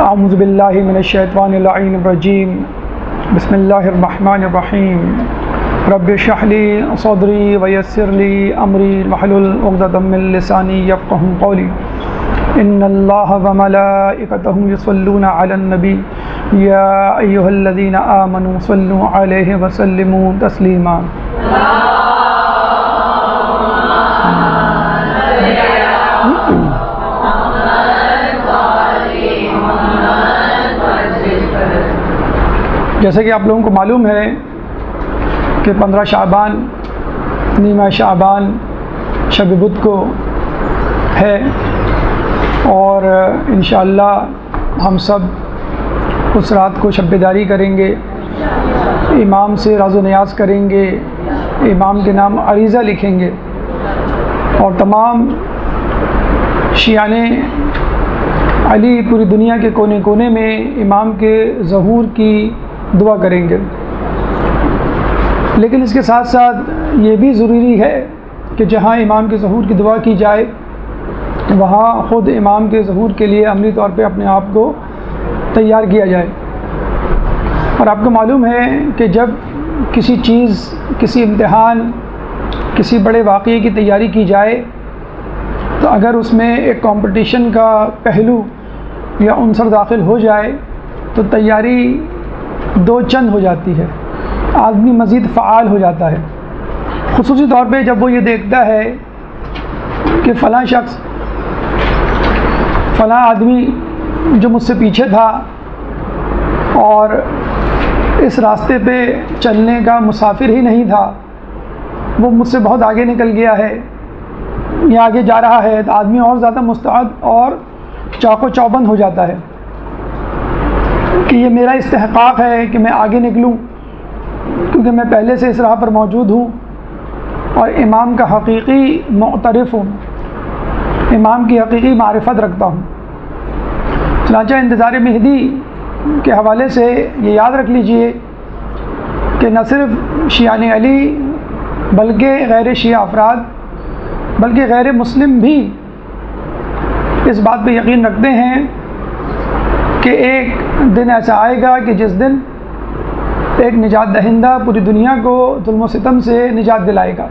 اعوذ باللہ من الشیطان اللعین الرجیم بسم اللہ الرحمن الرحیم رب اشرح لی صدری ویسر لی امری واحلل عقدۃ من لسانی یفقهوا قولی ان اللہ وملائکتہ یصلون علی النبی یا ایھا الذین آمنوا صلوا علیہ وسلموا تسلیما۔ جیسے کہ آپ لوگوں کو معلوم ہے کہ 15 شعبان نیمہ شعبان شب بدھ کو ہے، اور انشاءاللہ ہم سب اس رات کو شب بیداری کریں گے، امام سے راز و نیاز کریں گے، امام کے نام عریضہ لکھیں گے، اور تمام شیعان علی پوری دنیا کے کونے کونے میں امام کے ظہور کی دعا کریں گے۔ لیکن اس کے ساتھ ساتھ یہ بھی ضروری ہے کہ جہاں امام کے ظہور کی دعا کی جائے وہاں خود امام کے ظہور کے لیے عملی طور پہ اپنے آپ کو تیار کیا جائے۔ اور آپ کو معلوم ہے کہ جب کسی چیز، کسی امتحان، کسی بڑے واقعے کی تیاری کی جائے تو اگر اس میں ایک کمپٹیشن کا پہلو یا عنصر داخل ہو جائے تو تیاری دو چند ہو جاتی ہے، آدمی مزید فعال ہو جاتا ہے، خصوصی طور پہ جب وہ یہ دیکھتا ہے کہ فلاں شخص، فلاں آدمی جو مجھ سے پیچھے تھا اور اس راستے پہ چلنے کا مسافر ہی نہیں تھا، وہ مجھ سے بہت آگے نکل گیا ہے یا آگے جا رہا ہے، تو آدمی اور زیادہ مستعد اور چاق و چوبند ہو جاتا ہے کہ یہ میرا استحقاق ہے کہ میں آگے نکلوں، کیونکہ میں پہلے سے اس راہ پر موجود ہوں اور امام کا حقیقی معترف ہوں، امام کی حقیقی معرفت رکھتا ہوں۔ چنانچہ انتظار مہدی کے حوالے سے یہ یاد رکھ لیجئے کہ نہ صرف شیعان علی بلکہ غیر شیعہ افراد، بلکہ غیر مسلم بھی اس بات پہ یقین رکھتے ہیں کہ ایک دن ایسا آئے گا کہ جس دن ایک نجات دہندہ پوری دنیا کو ظلم و ستم سے نجات دلائے گا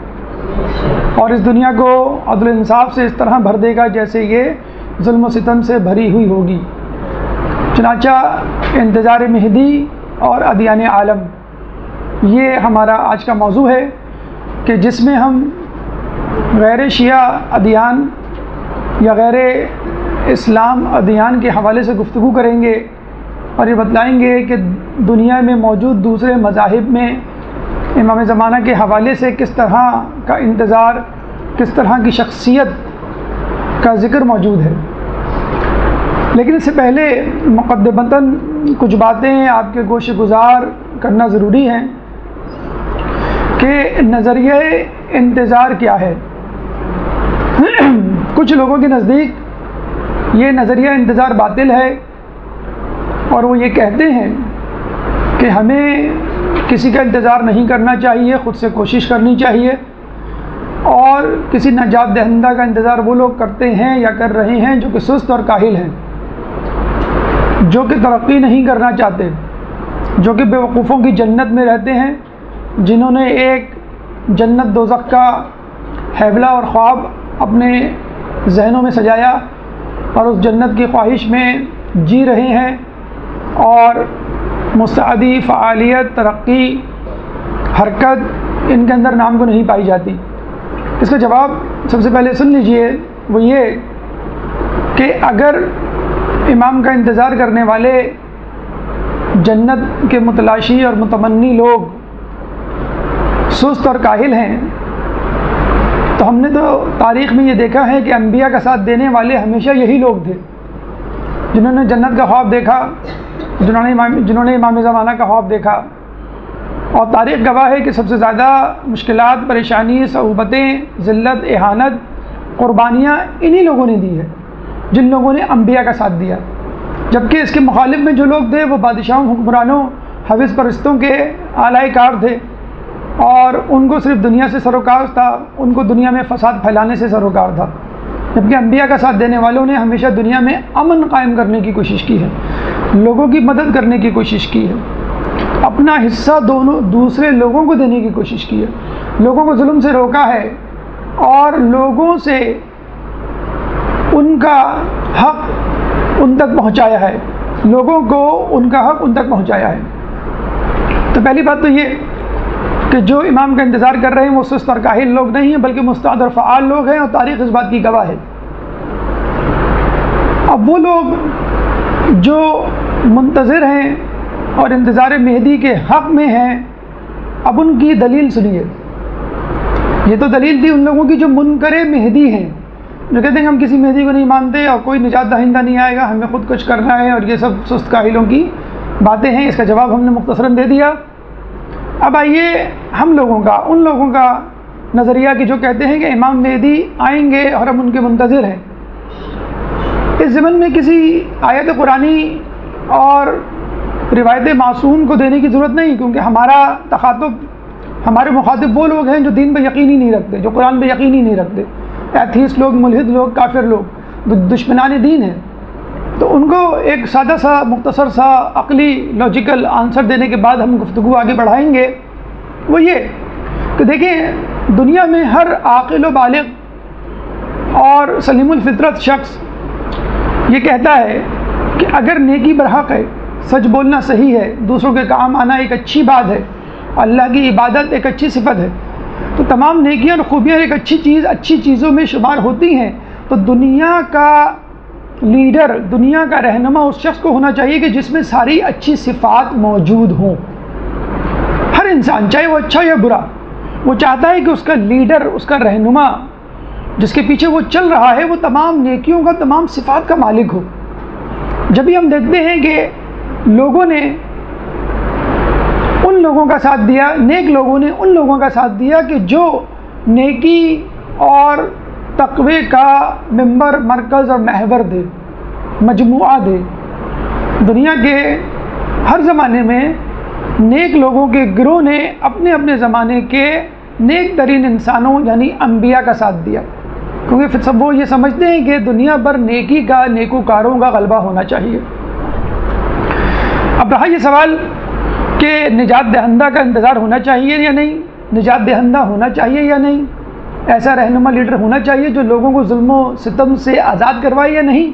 اور اس دنیا کو عدل و انصاف سے اس طرح بھر دے گا جیسے یہ ظلم و ستم سے بھری ہوئی ہوگی۔ چنانچہ انتظار مہدی اور ادیان عالم، یہ ہمارا آج کا موضوع ہے کہ جس میں ہم غیر شیعہ ادیان یا غیر اسلام ادیان کے حوالے سے گفتگو کریں گے اور یہ بتلائیں گے کہ دنیا میں موجود دوسرے مذاہب میں امام زمانہ کے حوالے سے کس طرح کا انتظار، کس طرح کی شخصیت کا ذکر موجود ہے۔ لیکن اس سے پہلے مقدمتاً کچھ باتیں آپ کے گوش گزار کرنا ضروری ہیں کہ نظریہ انتظار کیا ہے۔ کچھ لوگوں کے نزدیک یہ نظریہ انتظار باطل ہے اور وہ یہ کہتے ہیں کہ ہمیں کسی کا انتظار نہیں کرنا چاہیے، خود سے کوشش کرنی چاہیے، اور کسی نجات دہندہ کا انتظار وہ لوگ کرتے ہیں یا کر رہے ہیں جو کہ سست اور کاہل ہیں، جو کہ ترقی نہیں کرنا چاہتے، جو کہ بیوقوفوں کی جنت میں رہتے ہیں، جنہوں نے ایک جنت دوزخ کا حیبلہ اور خواب اپنے ذہنوں میں سجایا اور اس جنت کی خواہش میں جی رہے ہیں اور مستعدی، فعالیت، ترقی، حرکت ان کے اندر نام کو نہیں پائی جاتی۔ اس کا جواب سب سے پہلے سن لیجئے، وہ یہ کہ اگر امام کا انتظار کرنے والے جنت کے متلاشی اور متمنی لوگ سست اور کاہل ہیں تو ہم نے تو تاریخ میں یہ دیکھا ہے کہ انبیاء کا ساتھ دینے والے ہمیشہ یہی لوگ تھے جنہوں نے جنت کا خواب دیکھا، جنہوں نے امام زمانہ کا خواب دیکھا، اور تاریخ گواہ ہے کہ سب سے زیادہ مشکلات، پریشانی، صعوبتیں، ذلت، اہانت، قربانیاں انہی لوگوں نے دی ہے جن لوگوں نے انبیاء کا ساتھ دیا، جبکہ اس کے مخالف میں جو لوگ تھے وہ بادشاہوں، حکمرانوں، حوث پرستوں کے اعلی کار تھے اور ان کو صرف دنیا سے سروکار تھا، ان کو دنیا میں فساد پھیلانے سے سروکار تھا۔ جبکہ انبیاء کا ساتھ دینے والوں نے ہمیشہ دنیا میں امن قائم کرنے کی کوشش کی ہے، لوگوں کی مدد کرنے کی کوشش کی ہے، اپنا حصہ دوسرے لوگوں کو دینے کی کوشش کی ہے، لوگوں کو ظلم سے روکا ہے اور لوگوں سے ان کا حق ان تک پہنچایا ہے، لوگوں کو ان کا حق ان تک پہنچایا ہے۔ تو پہلی بات تو یہ کہ جو امام کا انتظار کر رہے ہیں وہ سست اور کاہل لوگ نہیں ہیں، بلکہ مستعد اور فعال لوگ ہیں، اور تاریخ اس بات کی گواہ ہے۔ اب وہ لوگ جو منتظر ہیں اور انتظار مہدی کے حق میں ہیں، اب ان کی دلیل سنیے۔ یہ تو دلیل تھی ان لوگوں کی جو منکر مہدی ہیں، جو کہتے ہیں کہ ہم کسی مہدی کو نہیں مانتے اور کوئی نجات دہندہ نہیں آئے گا، ہمیں خود کچھ کرنا ہے، اور یہ سب سست کاہلوں کی باتیں ہیں۔ اس کا جواب ہم نے مختصراً دے دیا۔ اب آئیے ان لوگوں کا نظریہ کہ جو کہتے ہیں کہ امام مہدی آئیں گے اور ہم ان کے منتظر ہیں۔ اس ضمن میں کسی آیت قرآنی اور روایت معصوم کو دینے کی ضرورت نہیں، کیونکہ ہمارے مخاطب وہ لوگ ہیں جو دین پہ یقین ہی نہیں رکھتے، جو قرآن پہ یقین ہی نہیں رکھتے، ایتھیسٹ لوگ، ملحد لوگ، کافر لوگ، دشمنان دین ہیں۔ تو ان کو ایک سادہ سا مختصر سا عقلی لاجیکل آنسر دینے کے بعد ہم گفتگو آگے بڑھائیں گے۔ وہ یہ کہ دیکھیں، دنیا میں ہر عاقل و بالغ اور سلیم الفطرت شخص یہ کہتا ہے کہ اگر نیکی برحق ہے، سچ بولنا صحیح ہے، دوسروں کے کام آنا ایک اچھی بات ہے، اللہ کی عبادت ایک اچھی صفت ہے، تو تمام نیکیاں اور خوبیاں ایک اچھی چیزوں میں شمار ہوتی ہیں، تو دنیا کا لیڈر، دنیا کا رہنما اس شخص کو ہونا چاہیے کہ جس میں ساری اچھی صفات موجود ہوں۔ ہر انسان، چاہے وہ اچھا یا برا، وہ چاہتا ہے کہ اس کا لیڈر، اس کا رہنما جس کے پیچھے وہ چل رہا ہے، وہ تمام نیکیوں کا، تمام صفات کا مالک ہو۔ جب بھی ہم دیکھتے ہیں کہ لوگوں نے ان لوگوں کا ساتھ دیا، نیک لوگوں نے ان لوگوں کا ساتھ دیا کہ جو نیکی اور تقوی کا ممبر، مرکز اور محور دے، مجموعہ دے۔ دنیا کے ہر زمانے میں نیک لوگوں کے گروہ نے اپنے اپنے زمانے کے نیک ترین انسانوں یعنی انبیاء کا ساتھ دیا، کیونکہ سب وہ یہ سمجھتے ہیں کہ دنیا پر نیکی کا، نیکوکاروں کا غلبہ ہونا چاہیے۔ اب رہا یہ سوال کہ نجات دہندہ کا انتظار ہونا چاہیے یا نہیں، نجات دہندہ ہونا چاہیے یا نہیں، ایسا رہنما لیڈر ہونا چاہیے جو لوگوں کو ظلم و ستم سے آزاد کروائے یا نہیں،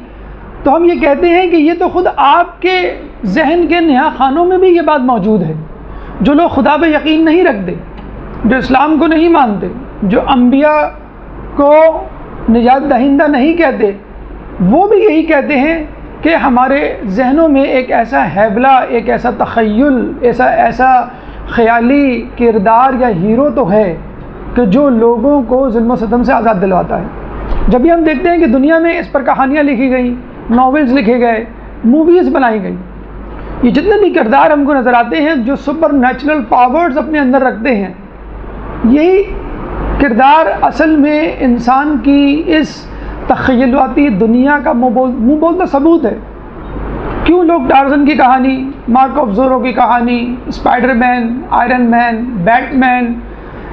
تو ہم یہ کہتے ہیں کہ یہ تو خود آپ کے ذہن کے نہا خانوں میں بھی یہ بات موجود ہے۔ جو لوگ خدا پہ یقین نہیں رکھتے، جو اسلام کو نہیں مانتے، جو انبیاء کو نجات دہندہ نہیں کہتے، وہ بھی یہی کہتے ہیں کہ ہمارے ذہنوں میں ایک ایسا حیبلہ، ایک ایسا تخیل، ایسا خیالی کردار یا ہیرو تو ہے کہ جو لوگوں کو ظلم و ستم سے آزاد دلواتا ہے۔ جب بھی ہم دیکھتے ہیں کہ دنیا میں اس پر کہانیاں لکھی گئیں، ناولز لکھے گئے، موویز بنائی گئی، یہ جتنے بھی کردار ہم کو نظر آتے ہیں جو سپر نیچرل پاورز اپنے اندر رکھتے ہیں، یہی کردار اصل میں انسان کی اس تخیلاتی دنیا کا منہ بولتا ثبوت ہے۔ کیوں لوگ ٹارزن کی کہانی، مارک آف زورو کی کہانی، اسپائڈر مین، آئرن مین، بیٹ مین،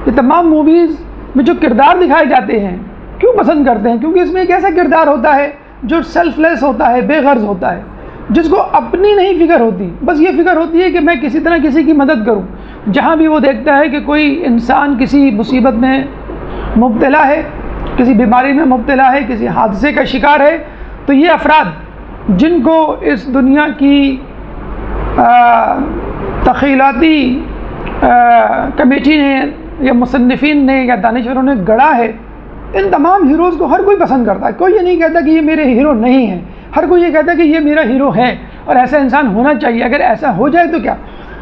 یہ تمام موویز میں جو کردار دکھائے جاتے ہیں کیوں پسند کرتے ہیں؟ کیونکہ اس میں ایک ایسا کردار ہوتا ہے جو سیلف لیس ہوتا ہے، بے غرض ہوتا ہے، جس کو اپنی نہیں فکر ہوتی، بس یہ فکر ہوتی ہے کہ میں کسی طرح کسی کی مدد کروں۔ جہاں بھی وہ دیکھتا ہے کہ کوئی انسان کسی مصیبت میں مبتلا ہے، کسی بیماری میں مبتلا ہے، کسی حادثے کا شکار ہے، تو یہ افراد جن کو اس دنیا کی تخیلاتی کمیٹی نے یا مصنفین نے یا دانشوروں نے گڑھا ہے، ان تمام ہیروز کو ہر کوئی پسند کرتا ہے۔ کوئی یہ نہیں کہتا کہ یہ میرے ہیرو نہیں ہیں، ہر کوئی یہ کہتا ہے کہ یہ میرا ہیرو ہے اور ایسا انسان ہونا چاہیے۔ اگر ایسا ہو جائے تو کیا؟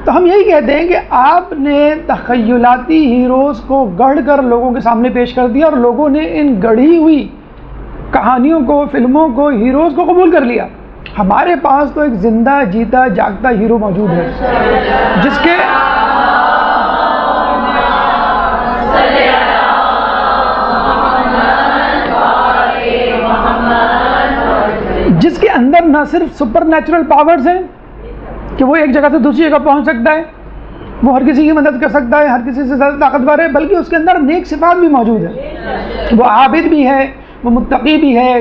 تو ہم یہی کہتے ہیں کہ آپ نے تخیلاتی ہیروز کو گڑھ کر لوگوں کے سامنے پیش کر دیا اور لوگوں نے ان گڑھی ہوئی کہانیوں کو، فلموں کو، ہیروز کو قبول کر لیا۔ ہمارے پاس تو ایک زندہ جیتا جاگتا ہیرو موجود ہے جس کے اندر نہ صرف سپر نیچرل پاورز ہیں کہ وہ ایک جگہ سے دوسری جگہ پہنچ سکتا ہے، وہ ہر کسی کی مدد کر سکتا ہے، ہر کسی سے زیادہ طاقتور ہے، بلکہ اس کے اندر نیک صفات بھی موجود ہیں۔ وہ عابد بھی ہے، وہ متقی بھی ہے،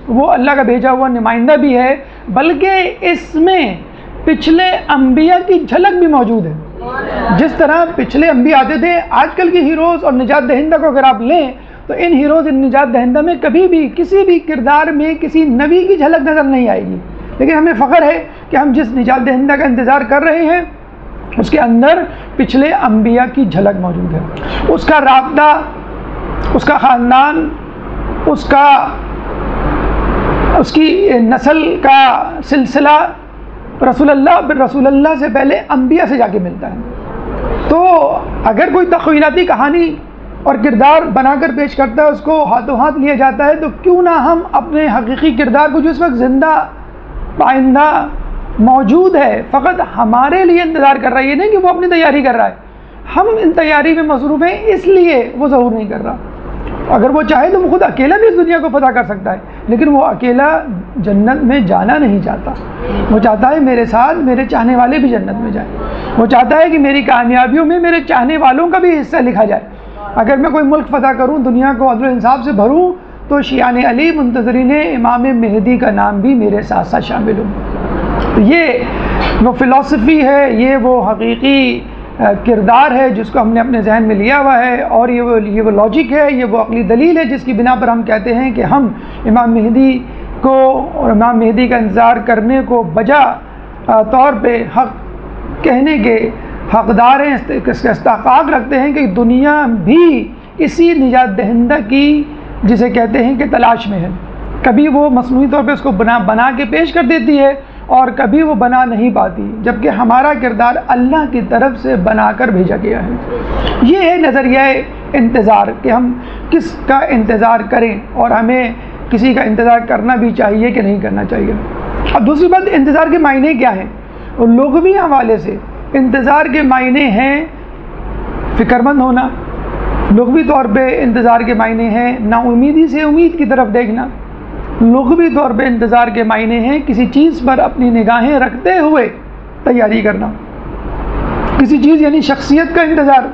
وہ اللہ کا بھیجا ہوا نمائندہ بھی ہے، بلکہ اس میں پچھلے انبیاء کی جھلک بھی موجود ہے۔ جس طرح پچھلے انبیاء آتے تھے، آج کل کے ہیروز اور نجات دہندہ کو اگر آپ لیں تو ان ہیروز ان نجات دہندہ میں کبھی بھی کسی بھی کردار میں کسی نبی کی جھلک نظر نہیں آئے گی، لیکن ہمیں فخر ہے کہ ہم جس نجات دہندہ کا انتظار کر رہے ہیں اس کے اندر پچھلے انبیاء کی جھلک موجود ہے، اس کا رابطہ، اس کا خاندان، اس کی نسل کا سلسلہ رسول اللہ سے پہلے انبیاء سے جا کے ملتا ہے۔ تو اگر کوئی تخیلاتی کہانی اور کردار بنا کر پیش کرتا ہے، اس کو ہاتھوں ہاتھ لیا جاتا ہے، تو کیوں نہ ہم اپنے حقیقی کردار کو جو اس وقت زندہ پائندہ موجود ہے، فقط ہمارے لیے انتظار کر رہا ہے، یہ نہیں کہ وہ اپنی تیاری کر رہا ہے، ہم ان تیاری میں مصروف ہیں، اس لیے وہ ظہور نہیں کر رہا۔ اگر وہ چاہے تو وہ خود اکیلا بھی اس دنیا کو فتح کر سکتا ہے، لیکن وہ اکیلا جنت میں جانا نہیں چاہتا، وہ چاہتا ہے میرے ساتھ میرے چاہنے والے بھی جنت میں جائیں، وہ چاہتا ہے کہ میری کامیابیوں میں میرے چاہنے والوں کا بھی حصہ لکھا جائے۔ اگر میں کوئی ملک فتح کروں، دنیا کو عدل و انصاف سے بھروں، تو شیعان علی منتظرین امام مہدی کا نام بھی میرے ساتھ ساتھ شامل ہوں۔ یہ وہ فلسفی ہے، یہ وہ حقیقی کردار ہے جس کو ہم نے اپنے ذہن میں لیا ہوا ہے، اور یہ وہ لاجک ہے، یہ وہ عقلی دلیل ہے جس کی بنا پر ہم کہتے ہیں کہ ہم امام مہدی کو اور امام مہدی کا انتظار کرنے کو بجا طور پہ حق کہنے کے حقدار ہیں، اس کا استحقاق رکھتے ہیں کہ دنیا بھی اسی نجات دہندہ کی جسے کہتے ہیں کہ تلاش میں ہے۔ کبھی وہ مصنوعی طور پہ اس کو بنا کے پیش کر دیتی ہے، اور کبھی وہ بنا نہیں پاتی، جبکہ ہمارا کردار اللہ کی طرف سے بنا کر بھیجا گیا ہے۔ یہ ہے نظریہ انتظار کہ ہم کس کا انتظار کریں، اور ہمیں کسی کا انتظار کرنا بھی چاہیے کہ نہیں کرنا چاہیے۔ اب دوسری بات، انتظار کے معنی کیا ہیں؟ اور لغوی حوالے سے انتظار کے معنی ہیں فکر مند ہونا، لغوی طور پہ انتظار کے معنی ہیں نا امیدی سے امید کی طرف دیکھنا، لغوی طور پہ انتظار کے معنی ہیں کسی چیز پر اپنی نگاہیں رکھتے ہوئے تیاری کرنا، کسی چیز یعنی شخصیت کا انتظار،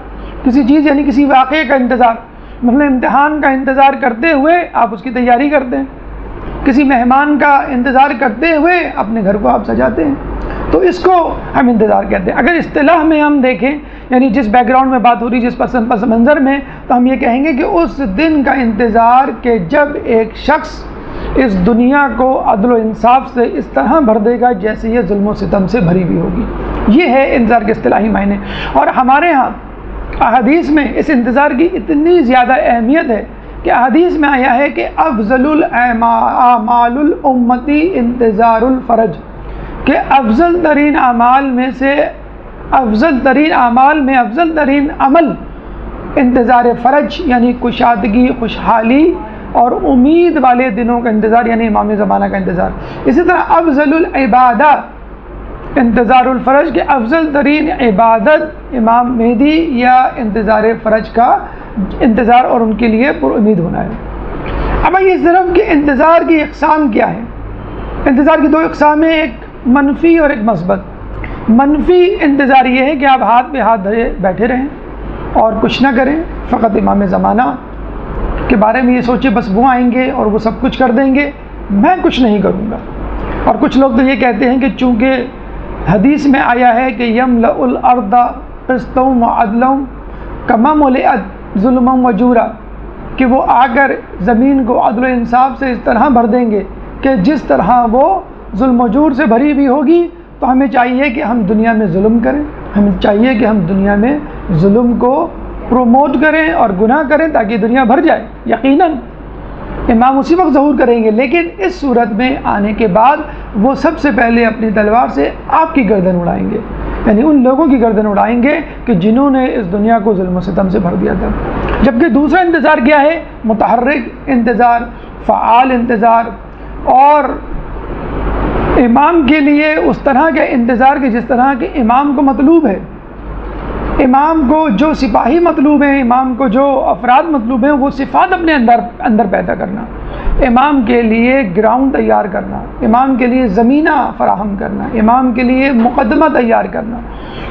کسی چیز یعنی کسی واقعے کا انتظار، مثلا امتحان کا انتظار کرتے ہوئے آپ اس کی تیاری کرتے ہیں، کسی مہمان کا انتظار کرتے ہوئے اپنے گھر کو آپ سجاتے ہیں، تو اس کو ہم انتظار کہتے ہیں۔ اگر اصطلاح میں ہم دیکھیں، یعنی جس بیک گراؤنڈ میں بات ہو رہی، جس پس منظر میں، تو ہم یہ کہیں گے کہ اس دن کا انتظار کہ جب ایک شخص اس دنیا کو عدل و انصاف سے اس طرح بھر دے گا جیسے یہ ظلم و ستم سے بھری ہوئی ہوگی۔ یہ ہے انتظار کے اصطلاحی معنی، اور ہمارے ہاں احادیث میں اس انتظار کی اتنی زیادہ اہمیت ہے کہ احادیث میں آیا ہے کہ افضل الاعمال الامتی انتظار الفرج، کہ افضل ترین اعمال میں سے افضل ترین اعمال میں افضل ترین عمل انتظار فرج، یعنی کشادگی، خوشحالی اور امید والے دنوں کا انتظار، یعنی امام زمانہ کا انتظار۔ اسی طرح افضل العبادہ انتظار الفرج، کہ افضل ترین عبادت امام مہدی یا انتظار فرج کا انتظار اور ان کے لیے پر امید ہونا ہے۔ اب یہ صرف کہ انتظار کی اقسام کیا ہے؟ انتظار کی دو اقسام ہیں، ایک منفی اور ایک مثبت۔ منفی انتظار یہ ہے کہ آپ ہاتھ پہ ہاتھ دھرے بیٹھے رہیں اور کچھ نہ کریں، فقط امام زمانہ کے بارے میں یہ سوچے بس وہ آئیں گے اور وہ سب کچھ کر دیں گے، میں کچھ نہیں کروں گا۔ اور کچھ لوگ تو یہ کہتے ہیں کہ چونکہ حدیث میں آیا ہے کہ یملأ الارض قسطا وعدلا کما ملئت ظلما وجورا، کہ وہ آ کر زمین کو عدل و انصاف سے اس طرح بھر دیں گے کہ جس طرح وہ ظلم و جور سے بھری ہوئی ہوگی۔ تو ہمیں چاہیے کہ ہم دنیا میں ظلم کریں، ہمیں چاہیے کہ ہم دنیا میں ظلم کو پروموٹ کریں اور گناہ کریں تاکہ دنیا بھر جائے۔ یقیناً امام اسی وقت ظہور کریں گے، لیکن اس صورت میں آنے کے بعد وہ سب سے پہلے اپنی تلوار سے آپ کی گردن اڑائیں گے، یعنی ان لوگوں کی گردن اڑائیں گے کہ جنہوں نے اس دنیا کو ظلم و ستم سے بھر دیا تھا۔ جبکہ دوسرا انتظار کیا ہے؟ متحرک انتظار، فعال انتظار، اور امام کے لیے اس طرح کا انتظار کہ جس طرح کے امام کو مطلوب ہے، امام کو جو سپاہی مطلوب ہیں، امام کو جو افراد مطلوب ہیں، وہ صفات اپنے اندر پیدا کرنا، امام کے لیے گراؤنڈ تیار کرنا، امام کے لیے زمینہ فراہم کرنا، امام کے لیے مقدمہ تیار کرنا۔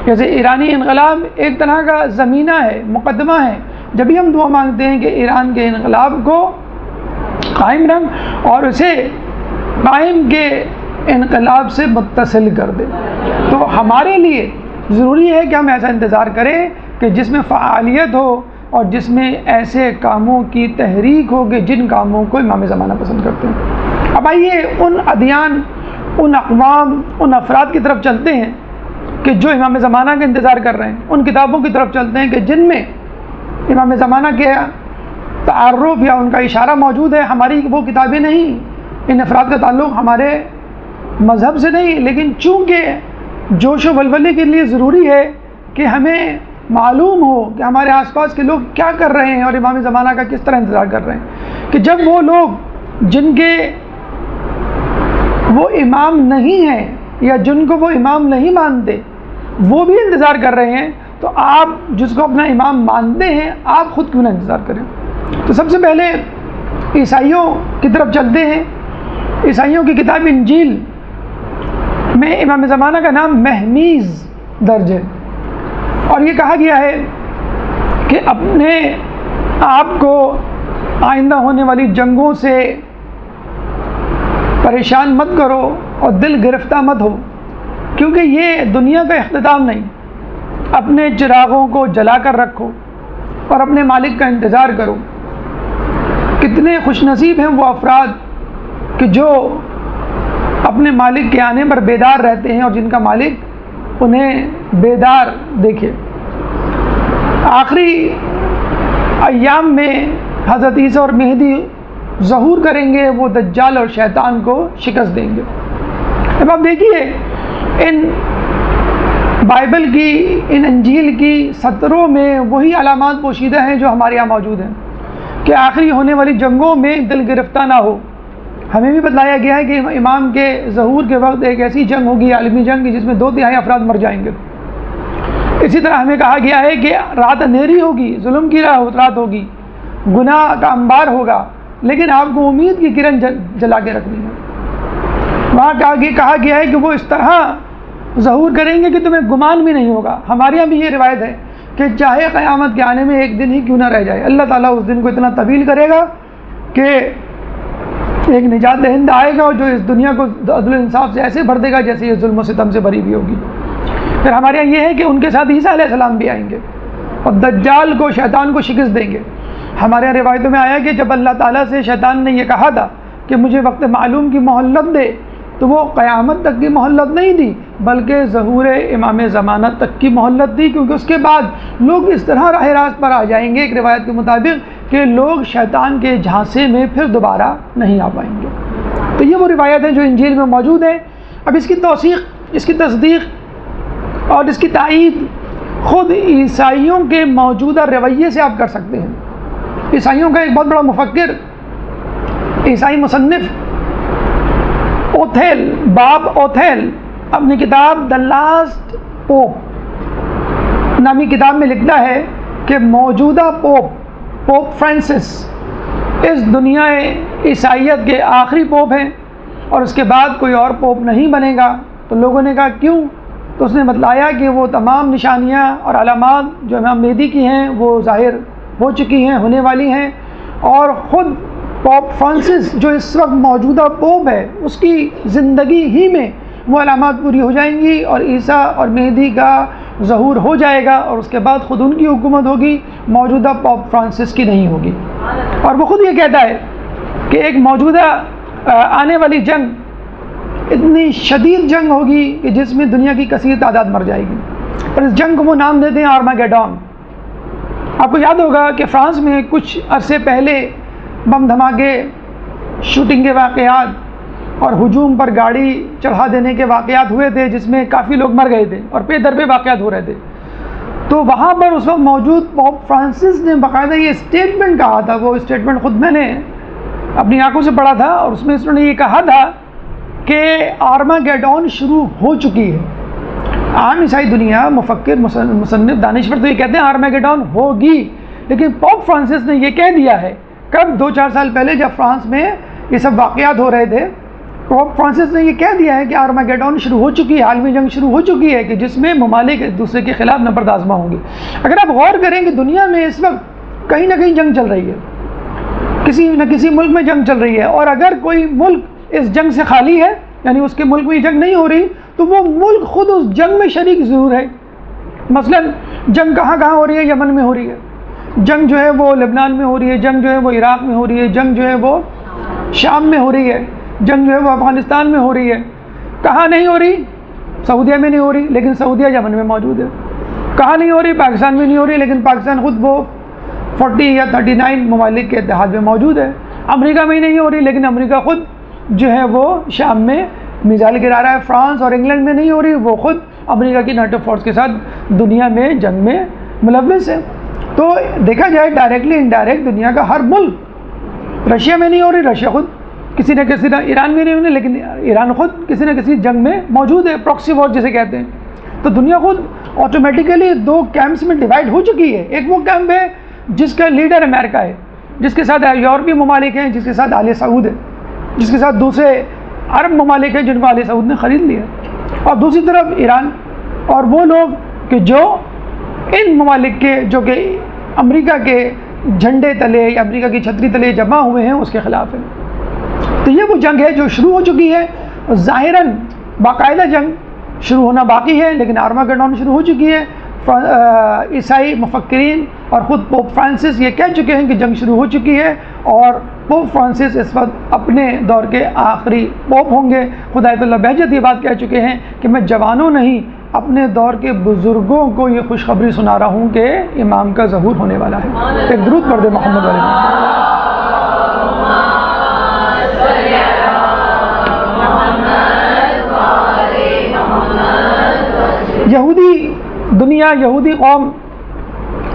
جیسے ایرانی انقلاب ایک طرح کا زمینہ ہے، مقدمہ ہے۔ جب بھی ہم دعا مانگتے ہیں کہ ایران کے انقلاب کو قائم رنگ اور اسے قائم کے انقلاب سے متصل کر دے۔ تو ہمارے لیے ضروری ہے کہ ہم ایسا انتظار کریں کہ جس میں فعالیت ہو اور جس میں ایسے کاموں کی تحریک ہو کہ جن کاموں کو امام زمانہ پسند کرتے ہیں۔ اب آئیے ان ادیان، ان اقوام، ان افراد کی طرف چلتے ہیں کہ جو امام زمانہ کا انتظار کر رہے ہیں، ان کتابوں کی طرف چلتے ہیں کہ جن میں امام زمانہ کے تعارف یا ان کا اشارہ موجود ہے۔ ہماری وہ کتابیں نہیں، ان افراد کا تعلق ہمارے مذہب سے نہیں، لیکن چونکہ جوش و ولولے کے لیے ضروری ہے کہ ہمیں معلوم ہو کہ ہمارے آس پاس کے لوگ کیا کر رہے ہیں اور امام زمانہ کا کس طرح انتظار کر رہے ہیں، کہ جب وہ لوگ جن کے وہ امام نہیں ہیں یا جن کو وہ امام نہیں مانتے وہ بھی انتظار کر رہے ہیں، تو آپ جس کو اپنا امام مانتے ہیں آپ خود کیوں نہ انتظار کریں۔ تو سب سے پہلے عیسائیوں کی طرف چلتے ہیں۔ عیسائیوں کی کتاب انجیل میں امام زمانہ کا نام مہمیز درج ہے، اور یہ کہا گیا ہے کہ اپنے آپ کو آئندہ ہونے والی جنگوں سے پریشان مت کرو اور دل گرفتہ مت ہو، کیونکہ یہ دنیا کا اختتام نہیں۔ اپنے چراغوں کو جلا کر رکھو اور اپنے مالک کا انتظار کرو۔ کتنے خوش نصیب ہیں وہ افراد کہ جو اپنے مالک کے آنے پر بیدار رہتے ہیں اور جن کا مالک انہیں بیدار دیکھے۔ آخری ایام میں حضرت عیسیٰ اور مہدی ظہور کریں گے، وہ دجال اور شیطان کو شکست دیں گے۔ اب آپ دیکھیے ان بائبل کی، ان انجیل کی سطروں میں وہی علامات پوشیدہ ہیں جو ہمارے یہاں موجود ہیں کہ آخری ہونے والی جنگوں میں دل گرفتہ نہ ہو۔ ہمیں بھی بتلایا گیا ہے کہ امام کے ظہور کے وقت ایک ایسی جنگ ہوگی، عالمی جنگ، جس میں 2/3 افراد مر جائیں گے۔ اسی طرح ہمیں کہا گیا ہے کہ رات اندھیری ہوگی، ظلم کی رات ہوگی، گناہ کا انبار ہوگا، لیکن آپ کو امید کی کرن جلا کے رکھنی ہے۔ وہاں کہا گیا ہے کہ وہ اس طرح ظہور کریں گے کہ تمہیں گمان بھی نہیں ہوگا۔ ہمارے یہاں بھی یہ روایت ہے کہ چاہے قیامت کے آنے میں ایک دن ہی کیوں نہ رہ جائے، اللہ تعالیٰ اس دن کو اتنا طویل کرے گا کہ ایک نجات دہندہ آئے گا اور جو اس دنیا کو عدل و انصاف سے ایسے بھر دے گا جیسے یہ ظلم و ستم سے بھری بھی ہوگی۔ پھر ہمارے یہاں یہ ہے کہ ان کے ساتھ عیسیٰ علیہ السلام بھی آئیں گے اور دجال کو، شیطان کو شکست دیں گے۔ ہمارے یہاں روایتوں میں آیا کہ جب اللہ تعالیٰ سے شیطان نے یہ کہا تھا کہ مجھے وقت معلوم کی مہلت دے، تو وہ قیامت تک کی مہلت نہیں دی بلکہ ظہور امام زمانہ تک کی مہلت دی، کیونکہ اس کے بعد لوگ اس طرح راہ راست پر آ جائیں گے ایک روایت کے مطابق کہ لوگ شیطان کے جھانسے میں پھر دوبارہ نہیں آ پائیں گے۔ تو یہ وہ روایت ہیں جو انجیل میں موجود ہیں۔ اب اس کی توثیق، اس کی تصدیق اور اس کی تائید خود عیسائیوں کے موجودہ رویے سے آپ کر سکتے ہیں۔ عیسائیوں کا ایک بہت بڑا مفکر، عیسائی مصنف باب اوتھیل اپنی کتاب دی لاسٹ پوپ نامی کتاب میں لکھتا ہے کہ موجودہ پوپ فرانسس اس دنیا عیسائیت کے آخری پوپ ہیں اور اس کے بعد کوئی اور پوپ نہیں بنے گا۔ تو لوگوں نے کہا کیوں؟ تو اس نے بتلایا کہ وہ تمام نشانیاں اور علامات جو امام مہدی کی ہیں وہ ظاہر ہو چکی ہیں، ہونے والی ہیں، اور خود پوپ فرانسس جو اس وقت موجودہ پوپ ہے اس کی زندگی ہی میں وہ علامات پوری ہو جائیں گی اور عیسیٰ اور مہدی کا ظہور ہو جائے گا، اور اس کے بعد خود ان کی حکومت ہوگی، موجودہ پوپ فرانسس کی نہیں ہوگی۔ اور وہ خود یہ کہتا ہے کہ ایک موجودہ آنے والی جنگ اتنی شدید جنگ ہوگی کہ جس میں دنیا کی کثیر تعداد مر جائے گی، اور اس جنگ کو وہ نام دیتے ہیں آرماگیڈون۔ آپ کو یاد ہوگا کہ فرانس میں کچھ عرصے پہلے بم دھماکے، شوٹنگ کے واقعات اور ہجوم پر گاڑی چڑھا دینے کے واقعات ہوئے تھے جس میں کافی لوگ مر گئے تھے اور پے در پہ واقعات ہو رہے تھے۔ تو وہاں پر اس وقت موجود پوپ فرانسس نے باقاعدہ یہ اسٹیٹمنٹ کہا تھا، وہ اسٹیٹمنٹ خود میں نے اپنی آنکھوں سے پڑھا تھا، اور اس میں انہوں نے یہ کہا تھا کہ آرماگیڈون شروع ہو چکی ہے۔ عام عیسائی دنیا، مفکر، مصنف، دانشور تو یہ کہتے ہیں آرماگیڈون ہوگی، لیکن پوپ فرانسس نے یہ کہہ دیا ہے کب 2-4 سال پہلے جب فرانس میں یہ سب واقعات ہو رہے تھے، پوپ فرانسس نے یہ کہہ دیا ہے کہ آرماگیڈون شروع ہو چکی ہے، عالمی جنگ شروع ہو چکی ہے کہ جس میں ممالک ایک دوسرے کے خلاف نبرد آزما ہوں گے۔ اگر آپ غور کریں کہ دنیا میں اس وقت کہیں نہ کہیں جنگ چل رہی ہے، کسی نہ کسی ملک میں جنگ چل رہی ہے، اور اگر کوئی ملک اس جنگ سے خالی ہے، یعنی اس کے ملک میں جنگ نہیں ہو رہی، تو وہ ملک خود اس جنگ میں شریک ضرور ہے۔ مثلا جنگ کہاں کہاں ہو رہی ہے؟ یمن میں ہو رہی ہے، جنگ جو ہے وہ لبنان میں ہو رہی ہے، جنگ جو ہے وہ عراق میں ہو رہی ہے، جنگ جو ہے وہ شام میں ہو رہی ہے، جنگ جو ہے وہ افغانستان میں ہو رہی ہے۔ کہاں نہیں ہو رہی؟ سعودیہ میں نہیں ہو رہی، لیکن سعودیہ یمن میں موجود ہے۔ کہاں نہیں ہو رہی؟ پاکستان میں نہیں ہو رہی، لیکن پاکستان خود وہ 40 یا 39 ممالک کے اتحاد میں موجود ہے۔ امریکہ میں نہیں ہو رہی، لیکن امریکہ خود جو ہے وہ شام میں میزائل گرا رہا ہے۔ فرانس اور انگلینڈ میں نہیں ہو رہی، وہ خود امریکہ کی نیٹو فورس کے ساتھ دنیا میں جنگ میں ملوث ہے۔ تو دیکھا جائے ڈائریکٹلی انڈائریکٹ دنیا کا ہر ملک، رشیا میں نہیں ہو رہی، رشیا خود کسی نہ کسی ایران میں نہیں ہو رہی، لیکن ایران خود کسی نہ کسی جنگ میں موجود ہے، پراکسی وار جسے کہتے ہیں۔ تو دنیا خود آٹومیٹیکلی دو کیمپس میں ڈیوائڈ ہو چکی ہے۔ ایک وہ کیمپ ہے جس کا لیڈر امریکہ ہے، جس کے ساتھ یورپی ممالک ہیں، جس کے ساتھ آل سعود ہے، جس کے ساتھ دوسرے عرب ممالک ہیں جن کو آل سعود نے خرید لیا، اور دوسری طرف ایران اور وہ لوگ کہ جو ان ممالک کے، جو کہ امریکہ کے جھنڈے تلے یا امریکہ کی چھتری تلے جمع ہوئے ہیں، اس کے خلاف ہے۔ تو یہ وہ جنگ ہے جو شروع ہو چکی ہے، ظاہراً باقاعدہ جنگ شروع ہونا باقی ہے، لیکن آرماگیڈون شروع ہو چکی ہے۔ عیسائی مفکرین اور خود پوپ فرانسس یہ کہہ چکے ہیں کہ جنگ شروع ہو چکی ہے، اور پوپ فرانسس اس وقت اپنے دور کے آخری پوپ ہوں گے۔ خدا آیت اللہ بہجت یہ بات کہہ چکے ہیں کہ میں جوانوں نہیں، اپنے دور کے بزرگوں کو یہ خوشخبری سنا رہا ہوں کہ امام کا ظہور ہونے والا ہے۔ ایک درود پڑھ دے محمد علیہ۔ یہودی دنیا، یہودی قوم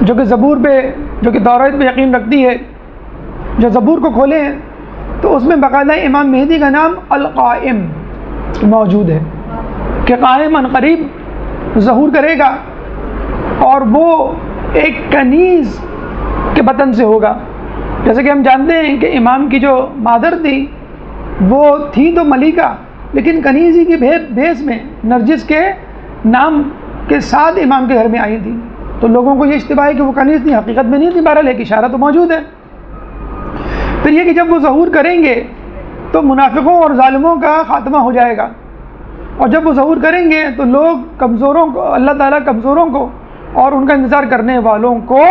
جو کہ زبور پہ، جو کہ توریت پہ یقین رکھتی ہے، جو زبور کو کھولے ہیں تو اس میں باقاعدہ امام مہدی کا نام القائم موجود ہے کہ قائم عن قریب ظہور کرے گا، اور وہ ایک کنیز کے بطن سے ہوگا۔ جیسے کہ ہم جانتے ہیں کہ امام کی جو مادر تھی وہ تھی تو ملیکہ، لیکن کنیزی کی بھیس میں نرجس کے نام کے ساتھ امام کے گھر میں آئی تھی، تو لوگوں کو یہ اشتباہ ہے کہ وہ کنیز تھی، حقیقت میں نہیں تھی، بہرحال ایک اشارہ تو موجود ہے۔ پھر یہ کہ جب وہ ظہور کریں گے تو منافقوں اور ظالموں کا خاتمہ ہو جائے گا، اور جب وہ ظہور کریں گے تو لوگ کمزوروں کو، اللہ تعالیٰ کمزوروں کو اور ان کا انتظار کرنے والوں کو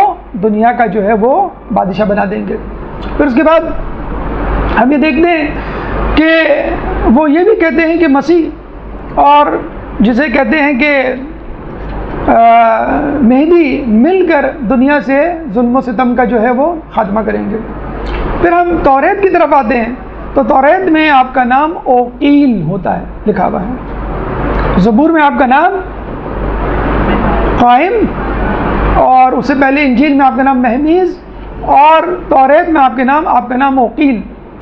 دنیا کا جو ہے وہ بادشاہ بنا دیں گے۔ پھر اس کے بعد ہم یہ دیکھتے ہیں کہ وہ یہ بھی کہتے ہیں کہ مسیح اور جسے کہتے ہیں کہ مہدی مل کر دنیا سے ظلم و ستم کا جو ہے وہ خاتمہ کریں گے۔ پھر ہم توریت کی طرف آتے ہیں تو توریت میں آپ کا نام اوقیل ہوتا ہے، لکھا ہوا ہے۔ زبور میں آپ کا نام قائم، اور اس سے پہلے انجیل میں آپ کا نام مہمیز، اور توریت میں آپ کا نام اوقیل،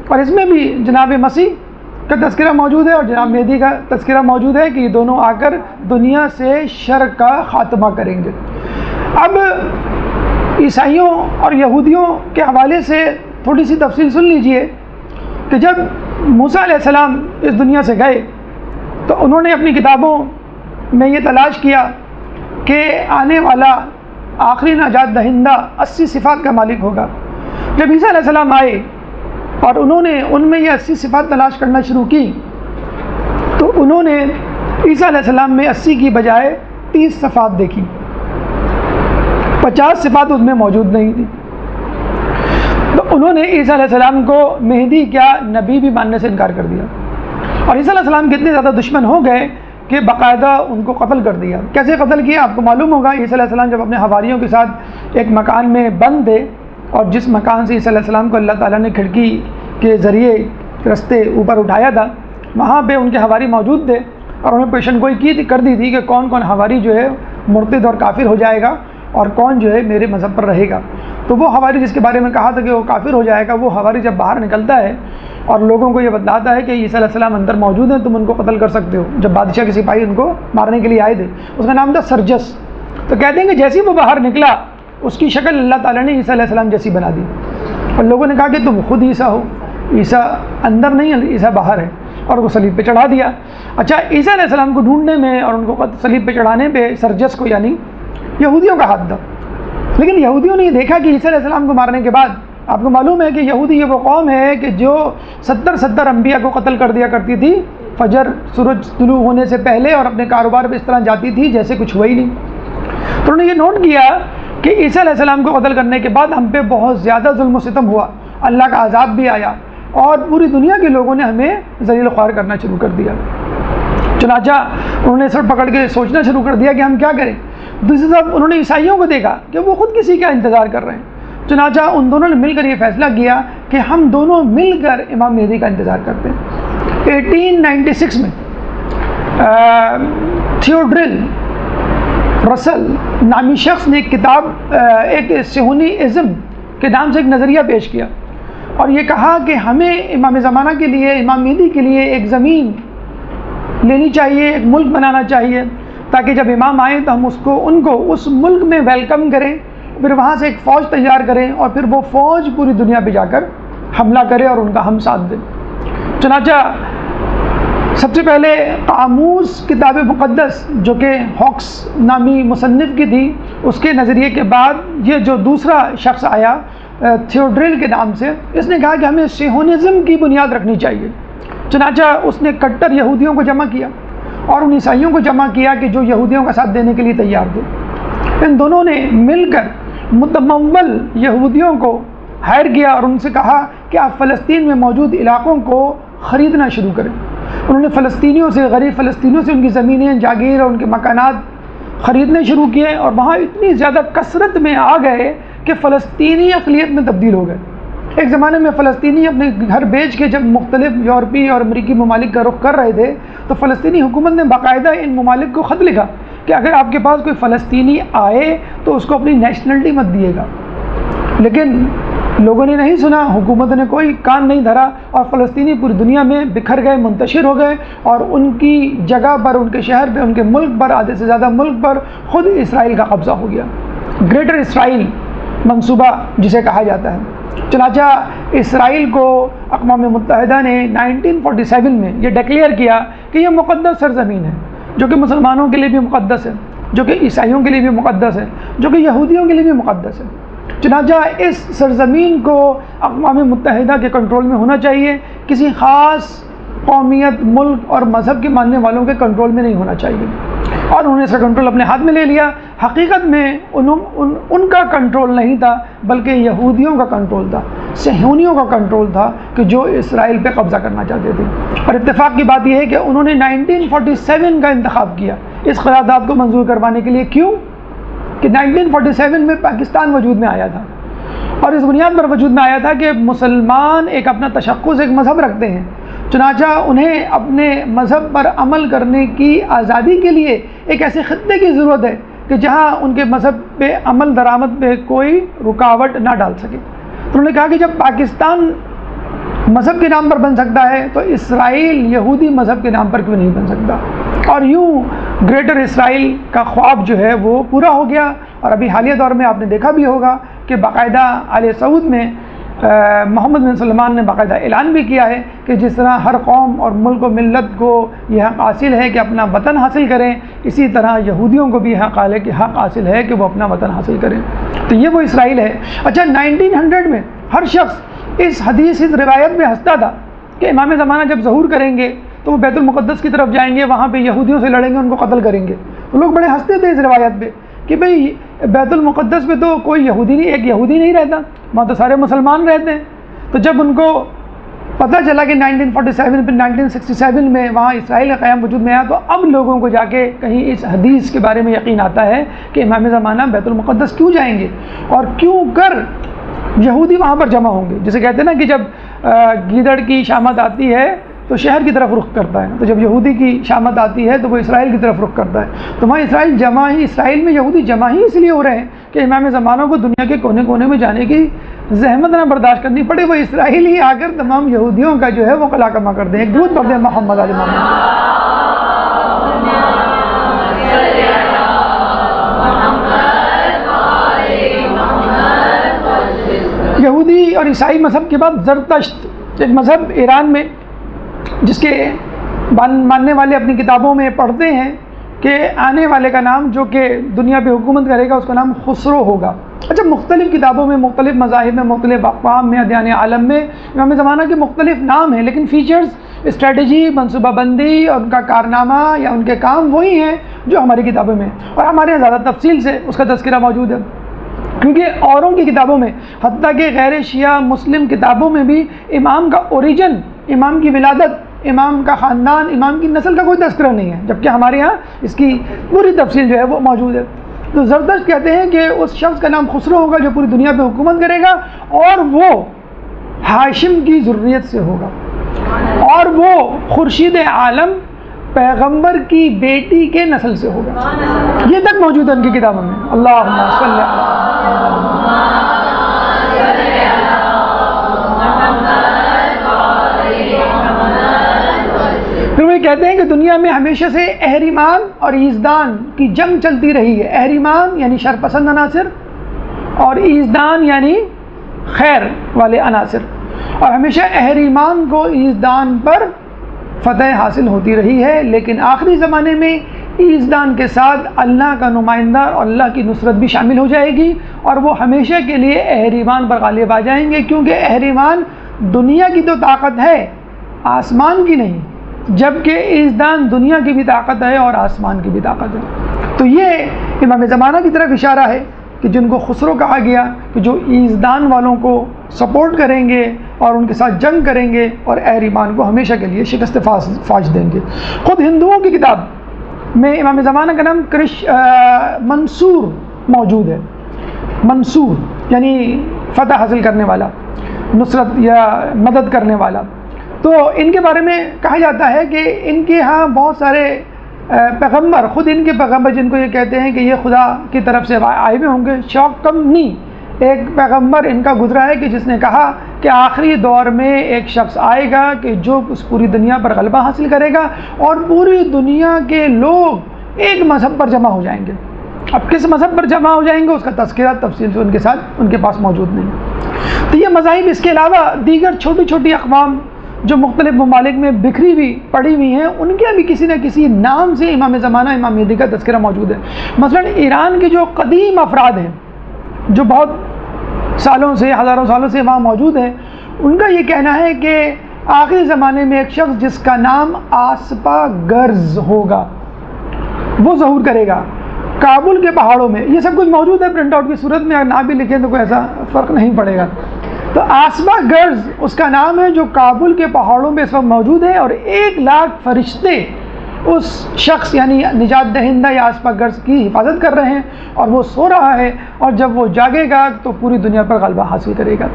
اور اس میں بھی جناب مسیح کا تذکرہ موجود ہے اور جناب مہدی کا تذکرہ موجود ہے کہ یہ دونوں آ کر دنیا سے شر کا خاتمہ کریں گے۔ اب عیسائیوں اور یہودیوں کے حوالے سے تھوڑی سی تفصیل سن لیجئے کہ جب موسیٰ علیہ السلام اس دنیا سے گئے تو انہوں نے اپنی کتابوں میں یہ تلاش کیا کہ آنے والا آخری نجات دہندہ 80 صفات کا مالک ہوگا۔ جب عیسیٰ علیہ السلام آئے اور انہوں نے ان میں یہ 80 صفات تلاش کرنا شروع کی تو انہوں نے عیسیٰ علیہ السلام میں 80 کی بجائے 30 صفات دیکھی، 50 صفات اس میں موجود نہیں تھی۔ تو انہوں نے عیسیٰ علیہ السلام کو مہدی کیا نبی بھی ماننے سے انکار کر دیا، اور عیسیٰ علیہ السلام کتنے زیادہ دشمن ہو گئے کہ باقاعدہ ان کو قتل کر دیا۔ کیسے قتل کیا آپ کو معلوم ہوگا۔ عیسیٰ علیہ السلام جب اپنے حواریوں کے ساتھ ایک مکان میں بند تھے، اور جس مکان سے عیسیٰ علیہ السلام کو اللہ تعالیٰ نے کھڑکی کے ذریعے رستے اوپر اٹھایا تھا، وہاں پہ ان کے حواری موجود تھے، اور انہیں پیشن گوئی کر دی تھی کہ کون کون حواری جو ہے مرتد اور کافر ہو جائے گا اور کون جو ہے میرے مذہب پر رہے گا۔ تو وہ حواری جس کے بارے میں کہا تھا کہ وہ کافر ہو جائے گا، وہ حواری جب باہر نکلتا ہے اور لوگوں کو یہ بتلاتا ہے کہ عیسیٰ علیہ السلام اندر موجود ہیں، تم ان کو قتل کر سکتے ہو، جب بادشاہ کے سپاہی ان کو مارنے کے لیے آئے تھے، اس کا نام تھا سرجس۔ تو کہتے ہیں کہ جیسے وہ باہر نکلا اس کی شکل اللہ تعالیٰ نے عیسیٰ علیہ السلام جیسی بنا دی، اور لوگوں نے کہا کہ تم خود عیسیٰ ہو، عیسیٰ اندر نہیں ہے، عیسیٰ باہر ہے، اور وہ صلیب پہ چڑھا دیا۔ اچھا، عیسیٰ علیہ السلام کو ڈھونڈنے میں اور ان کو صلیب پہ چڑھانے پہ سرجس کو یعنی یہودیوں کا ہاتھ تھا، لیکن یہودیوں نے یہ دیکھا کہ عیسیٰ علیہ السلام کو مارنے کے بعد آپ کو معلوم ہے کہ یہودی یہ وہ قوم ہے کہ جو 70 انبیاء کو قتل کر دیا کرتی تھی فجر سورج طلوع ہونے سے پہلے، اور اپنے کاروبار پہ اس طرح جاتی تھی جیسے کچھ ہوا ہی نہیں۔ تو انہوں نے یہ نوٹ کیا کہ عیسیٰ علیہ السلام کو قتل کرنے کے بعد ہم پہ بہت زیادہ ظلم و ستم ہوا، اللہ کا عذاب بھی آیا، اور پوری دنیا کے لوگوں نے ہمیں ذلیل و خوار کرنا شروع کر دیا۔ چنانچہ انہوں نے سر پکڑ کے سوچنا شروع کر دیا کہ ہم کیا کریں۔ دوسری طرف انہوں نے عیسائیوں کو دیکھا کہ وہ خود کسی کا انتظار کر رہے ہیں، چنانچہ ان دونوں نے مل کر یہ فیصلہ کیا کہ ہم دونوں مل کر امام مہدی کا انتظار کرتے ہیں۔ 1896 میں تھیوڈرل رسل نامی شخص نے ایک کتاب ایک صہیونی ازم کے نام سے ایک نظریہ پیش کیا، اور یہ کہا کہ ہمیں امام زمانہ کے لیے، امام مہدی کے لیے ایک زمین لینی چاہیے، ایک ملک بنانا چاہیے، تاکہ جب امام آئیں تو ہم ان کو اس ملک میں ویلکم کریں، پھر وہاں سے ایک فوج تیار کریں، اور پھر وہ فوج پوری دنیا پہ جا کر حملہ کرے اور ان کا ہم ساتھ دیں۔ چنانچہ سب سے پہلے قاموس کتاب مقدس جو کہ ہاکس نامی مصنف کی تھی، اس کے نظریے کے بعد یہ جو دوسرا شخص آیا تھیوڈرل کے نام سے، اس نے کہا کہ ہمیں صہیونزم کی بنیاد رکھنی چاہیے۔ چنانچہ اس نے کٹر یہودیوں کو جمع کیا اور ان عیسائیوں کو جمع کیا کہ جو یہودیوں کا ساتھ دینے کے لیے تیار تھے۔ ان دونوں نے مل کر متمول یہودیوں کو ہائر کیا اور ان سے کہا کہ آپ فلسطین میں موجود علاقوں کو خریدنا شروع کریں۔ انہوں نے فلسطینیوں سے، غریب فلسطینیوں سے ان کی زمینیں، جاگیر اور ان کے مکانات خریدنے شروع کیے، اور وہاں اتنی زیادہ کثرت میں آ گئے کہ فلسطینی اقلیت میں تبدیل ہو گئے۔ ایک زمانے میں فلسطینی اپنے گھر بیچ کے جب مختلف یورپی اور امریکی ممالک کا رخ کر رہے تھے تو فلسطینی حکومت نے باقاعدہ ان ممالک کو خط لکھا کہ اگر آپ کے پاس کوئی فلسطینی آئے تو اس کو اپنی نیشنلٹی مت دیے گا، لیکن لوگوں نے نہیں سنا، حکومت نے کوئی کان نہیں دھرا، اور فلسطینی پوری دنیا میں بکھر گئے، منتشر ہو گئے، اور ان کی جگہ پر، ان کے شہر پہ، ان کے ملک پر، آدھے سے زیادہ ملک پر خود اسرائیل کا قبضہ ہو گیا۔ گریٹر اسرائیل منصوبہ جسے کہا جاتا ہے۔ چنانچہ اسرائیل کو اقوام متحدہ نے 1947 میں یہ ڈکلیئر کیا کہ یہ مقدس سرزمین ہے، جو کہ مسلمانوں کے لیے بھی مقدس ہے، جو کہ عیسائیوں کے لیے بھی مقدس ہے، جو کہ یہودیوں کے لیے بھی مقدس ہے۔ چنانچہ اس سرزمین کو اقوام متحدہ کے کنٹرول میں ہونا چاہیے، کسی خاص قومیت، ملک اور مذہب کے ماننے والوں کے کنٹرول میں نہیں ہونا چاہیے، اور انہوں نے اس کا کنٹرول اپنے ہاتھ میں لے لیا۔ حقیقت میں ان کا کنٹرول نہیں تھا، بلکہ یہودیوں کا کنٹرول تھا، صہیونیوں کا کنٹرول تھا کہ جو اسرائیل پہ قبضہ کرنا چاہتے تھے۔ اور اتفاق کی بات یہ ہے کہ انہوں نے 1947 کا انتخاب کیا اس قرارداد کو منظور کروانے کے لیے۔ کیوں؟ کہ 1947 میں پاکستان وجود میں آیا تھا، اور اس بنیاد پر وجود میں آیا تھا کہ مسلمان ایک اپنا تشخص، ایک مذہب رکھتے ہیں، چنانچہ انہیں اپنے مذہب پر عمل کرنے کی آزادی کے لیے ایک ایسے خطے کی ضرورت ہے کہ جہاں ان کے مذہب پہ عمل درآمد پہ کوئی رکاوٹ نہ ڈال سکے۔ تو انہوں نے کہا کہ جب پاکستان مذہب کے نام پر بن سکتا ہے تو اسرائیل یہودی مذہب کے نام پر کیوں نہیں بن سکتا؟ اور یوں گریٹر اسرائیل کا خواب جو ہے وہ پورا ہو گیا۔ اور ابھی حالیہ دور میں آپ نے دیکھا بھی ہوگا کہ باقاعدہ آل سعود میں محمد بن سلمان نے باقاعدہ اعلان بھی کیا ہے کہ جس طرح ہر قوم اور ملک و ملت کو یہ حق حاصل ہے کہ اپنا وطن حاصل کریں، اسی طرح یہودیوں کو بھی حق حاصل ہے کہ وہ اپنا وطن حاصل کریں۔ تو یہ وہ اسرائیل ہے۔ اچھا، 1900 میں ہر شخص اس حدیث، اس روایت میں ہنستا تھا کہ امام زمانہ جب ظہور کریں گے تو وہ بیت المقدس کی طرف جائیں گے، وہاں پہ یہودیوں سے لڑیں گے، ان کو قتل کریں گے۔ تو لوگ بڑے ہنستے تھے اس روایت پہ کہ بھئی بیت المقدس پہ تو کوئی یہودی نہیں، ایک یہودی نہیں رہتا، وہاں تو سارے مسلمان رہتے ہیں۔ تو جب ان کو پتہ چلا کہ 1947 پھر 1967 میں وہاں اسرائیل کا قیام وجود میں آیا، تو اب لوگوں کو جا کے کہیں اس حدیث کے بارے میں یقین آتا ہے کہ امام زمانہ بیت المقدس کیوں جائیں گے اور کیوں کر یہودی وہاں پر جمع ہوں گے۔ جسے کہتے ہیں نا کہ جب گیدڑ کی شامت آتی ہے تو شہر کی طرف رخ کرتا ہے، تو جب یہودی کی شامت آتی ہے تو وہ اسرائیل کی طرف رخ کرتا ہے۔ تو وہاں اسرائیل میں یہودی جمع ہی اس لیے ہو رہے ہیں کہ امام زمانہ کو دنیا کے کونے کونے میں جانے کی زحمت نہ برداشت کرنی پڑے، وہ اسرائیل ہی آ کر تمام یہودیوں کا جو ہے وہ قلع کما کر دیں۔ ایک درود پڑھ دیں محمد علی محمد۔ یہودی اور عیسائی مذہب کے بعد زرتشت، ایک مذہب ایران میں جس کے ماننے والے اپنی کتابوں میں پڑھتے ہیں کہ آنے والے کا نام جو کہ دنیا پہ حکومت کرے گا اس کا نام خسرو ہوگا۔ اچھا، مختلف کتابوں میں، مختلف مذاہب میں، مختلف اقوام میں، ادیان عالم میں امام زمانہ کے مختلف نام ہیں، لیکن فیچرز، اسٹریٹجی، منصوبہ بندی اور ان کا کارنامہ یا ان کے کام وہی ہیں جو ہماری کتابوں میں، اور ہمارے یہاں زیادہ تفصیل سے اس کا تذکرہ موجود ہے، کیونکہ اوروں کی کتابوں میں، حتیٰ کہ غیر شیعہ مسلم کتابوں میں بھی امام کا اوریجن، امام کی ولادت، امام کا خاندان، امام کی نسل کا کوئی تذکرہ نہیں ہے، جبکہ ہمارے یہاں اس کی پوری تفصیل جو ہے وہ موجود ہے۔ تو زردشت کہتے ہیں کہ اس شخص کا نام خسرو ہوگا جو پوری دنیا پہ حکومت کرے گا، اور وہ ہاشم کی ذریت سے ہوگا، اور وہ خورشید عالم پیغمبر کی بیٹی کے نسل سے ہوگا۔ یہ تک موجود ہے ان کی کتابوں میں۔ اللہم صلی پھر وہ کہتے ہیں کہ دنیا میں ہمیشہ سے اہریمان اور ایزدان کی جنگ چلتی رہی ہے۔ اہریمان یعنی شرپسند عناصر، اور ایزدان یعنی خیر والے عناصر، اور ہمیشہ اہریمان کو ایزدان پر فتح حاصل ہوتی رہی ہے، لیکن آخری زمانے میں ایزدان کے ساتھ اللہ کا نمائندہ اور اللہ کی نصرت بھی شامل ہو جائے گی، اور وہ ہمیشہ کے لیے اہریمان پر غالب آ جائیں گے، کیونکہ اہریمان دنیا کی تو طاقت ہے، آسمان کی نہیں، جبکہ ایزدان دنیا کی بھی طاقت ہے اور آسمان کی بھی طاقت ہے۔ تو یہ امام زمانہ کی طرف اشارہ ہے کہ جن کو خسرو کہا گیا، کہ جو ایزدان والوں کو سپورٹ کریں گے اور ان کے ساتھ جنگ کریں گے اور اہریمان کو ہمیشہ کے لیے شکست فاش دیں گے۔ خود ہندوؤں کی کتاب میں امام زمانہ کا نام منصور موجود ہے۔ منصور یعنی فتح حاصل کرنے والا، نصرت یا مدد کرنے والا۔ تو ان کے بارے میں کہا جاتا ہے کہ ان کے ہاں بہت سارے پیغمبر، خود ان کے پیغمبر جن کو یہ کہتے ہیں کہ یہ خدا کی طرف سے آئے ہوئے ہوں گے، شوقمنی ایک پیغمبر ان کا گزرا ہے کہ جس نے کہا کہ آخری دور میں ایک شخص آئے گا کہ جو اس پوری دنیا پر غلبہ حاصل کرے گا، اور پوری دنیا کے لوگ ایک مذہب پر جمع ہو جائیں گے۔ اب کس مذہب پر جمع ہو جائیں گے اس کا تذکرہ تفصیل سے ان کے پاس موجود نہیں۔ تو یہ مذاہب، اس کے علاوہ دیگر چھوٹی چھوٹی اقوام جو مختلف ممالک میں بکھری ہوئی پڑی ہوئی ہیں، ان کے بھی کسی نہ کسی نام سے امام زمانہ، امام مہدی کا تذکرہ موجود ہے۔ مثلا ایران کے جو قدیم افراد ہیں جو بہت سالوں سے، ہزاروں سالوں سے وہاں موجود ہیں، ان کا یہ کہنا ہے کہ آخری زمانے میں ایک شخص جس کا نام آسپا گرز ہوگا وہ ظہور کرے گا کابل کے پہاڑوں میں۔ یہ سب کچھ موجود ہے پرنٹ آؤٹ کی صورت میں، اگر نہ بھی لکھیں تو کوئی ایسا فرق نہیں پڑے گا۔ تو آسپا گرز اس کا نام ہے، جو کابل کے پہاڑوں میں اس وقت موجود ہے، اور 1,00,000 فرشتے اس شخص یعنی نجات دہندہ یا آسپا گرز کی حفاظت کر رہے ہیں، اور وہ سو رہا ہے، اور جب وہ جاگے گا تو پوری دنیا پر غلبہ حاصل کرے گا۔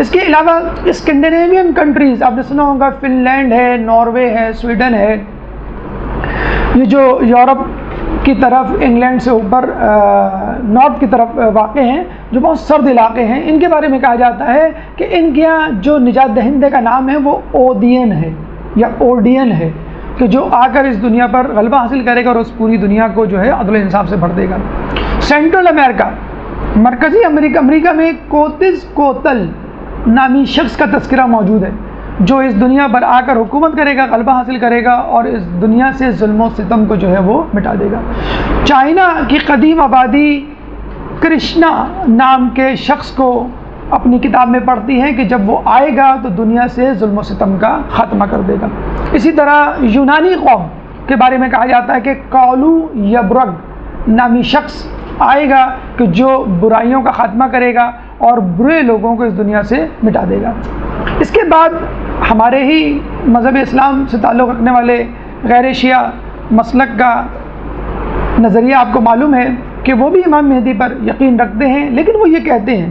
اس کے علاوہ اسکینڈینیوین کنٹریز، آپ نے سنا ہوگا فن لینڈ ہے، ناروے ہے، سویڈن ہے، یہ جو یورپ کی طرف، انگلینڈ سے اوپر نارتھ کی طرف واقع ہیں، جو بہت سرد علاقے ہیں، ان کے بارے میں کہا جاتا ہے کہ ان کے یہاں جو نجات دہندے کا نام ہے وہ اودین ہے یا اوڈین ہے، کہ جو آ کر اس دنیا پر غلبہ حاصل کرے گا اور اس پوری دنیا کو جو ہے عدل و انصاف سے بھر دے گا۔ سینٹرل امریکہ، مرکزی امریکہ میں کوتز کوتل نامی شخص کا تذکرہ موجود ہے، جو اس دنیا پر آ کر حکومت کرے گا، غلبہ حاصل کرے گا اور اس دنیا سے ظلم و ستم کو جو ہے وہ مٹا دے گا۔ چائنا کی قدیم آبادی کرشنا نام کے شخص کو اپنی کتاب میں پڑھتی ہیں کہ جب وہ آئے گا تو دنیا سے ظلم و ستم کا خاتمہ کر دے گا۔ اسی طرح یونانی قوم کے بارے میں کہا جاتا ہے کہ کالو یبرگ نامی شخص آئے گا کہ جو برائیوں کا خاتمہ کرے گا اور برے لوگوں کو اس دنیا سے مٹا دے گا۔ اس کے بعد ہمارے ہی مذہب اسلام سے تعلق رکھنے والے غیر شیعہ مسلک کا نظریہ آپ کو معلوم ہے کہ وہ بھی امام مہدی پر یقین رکھتے ہیں، لیکن وہ یہ کہتے ہیں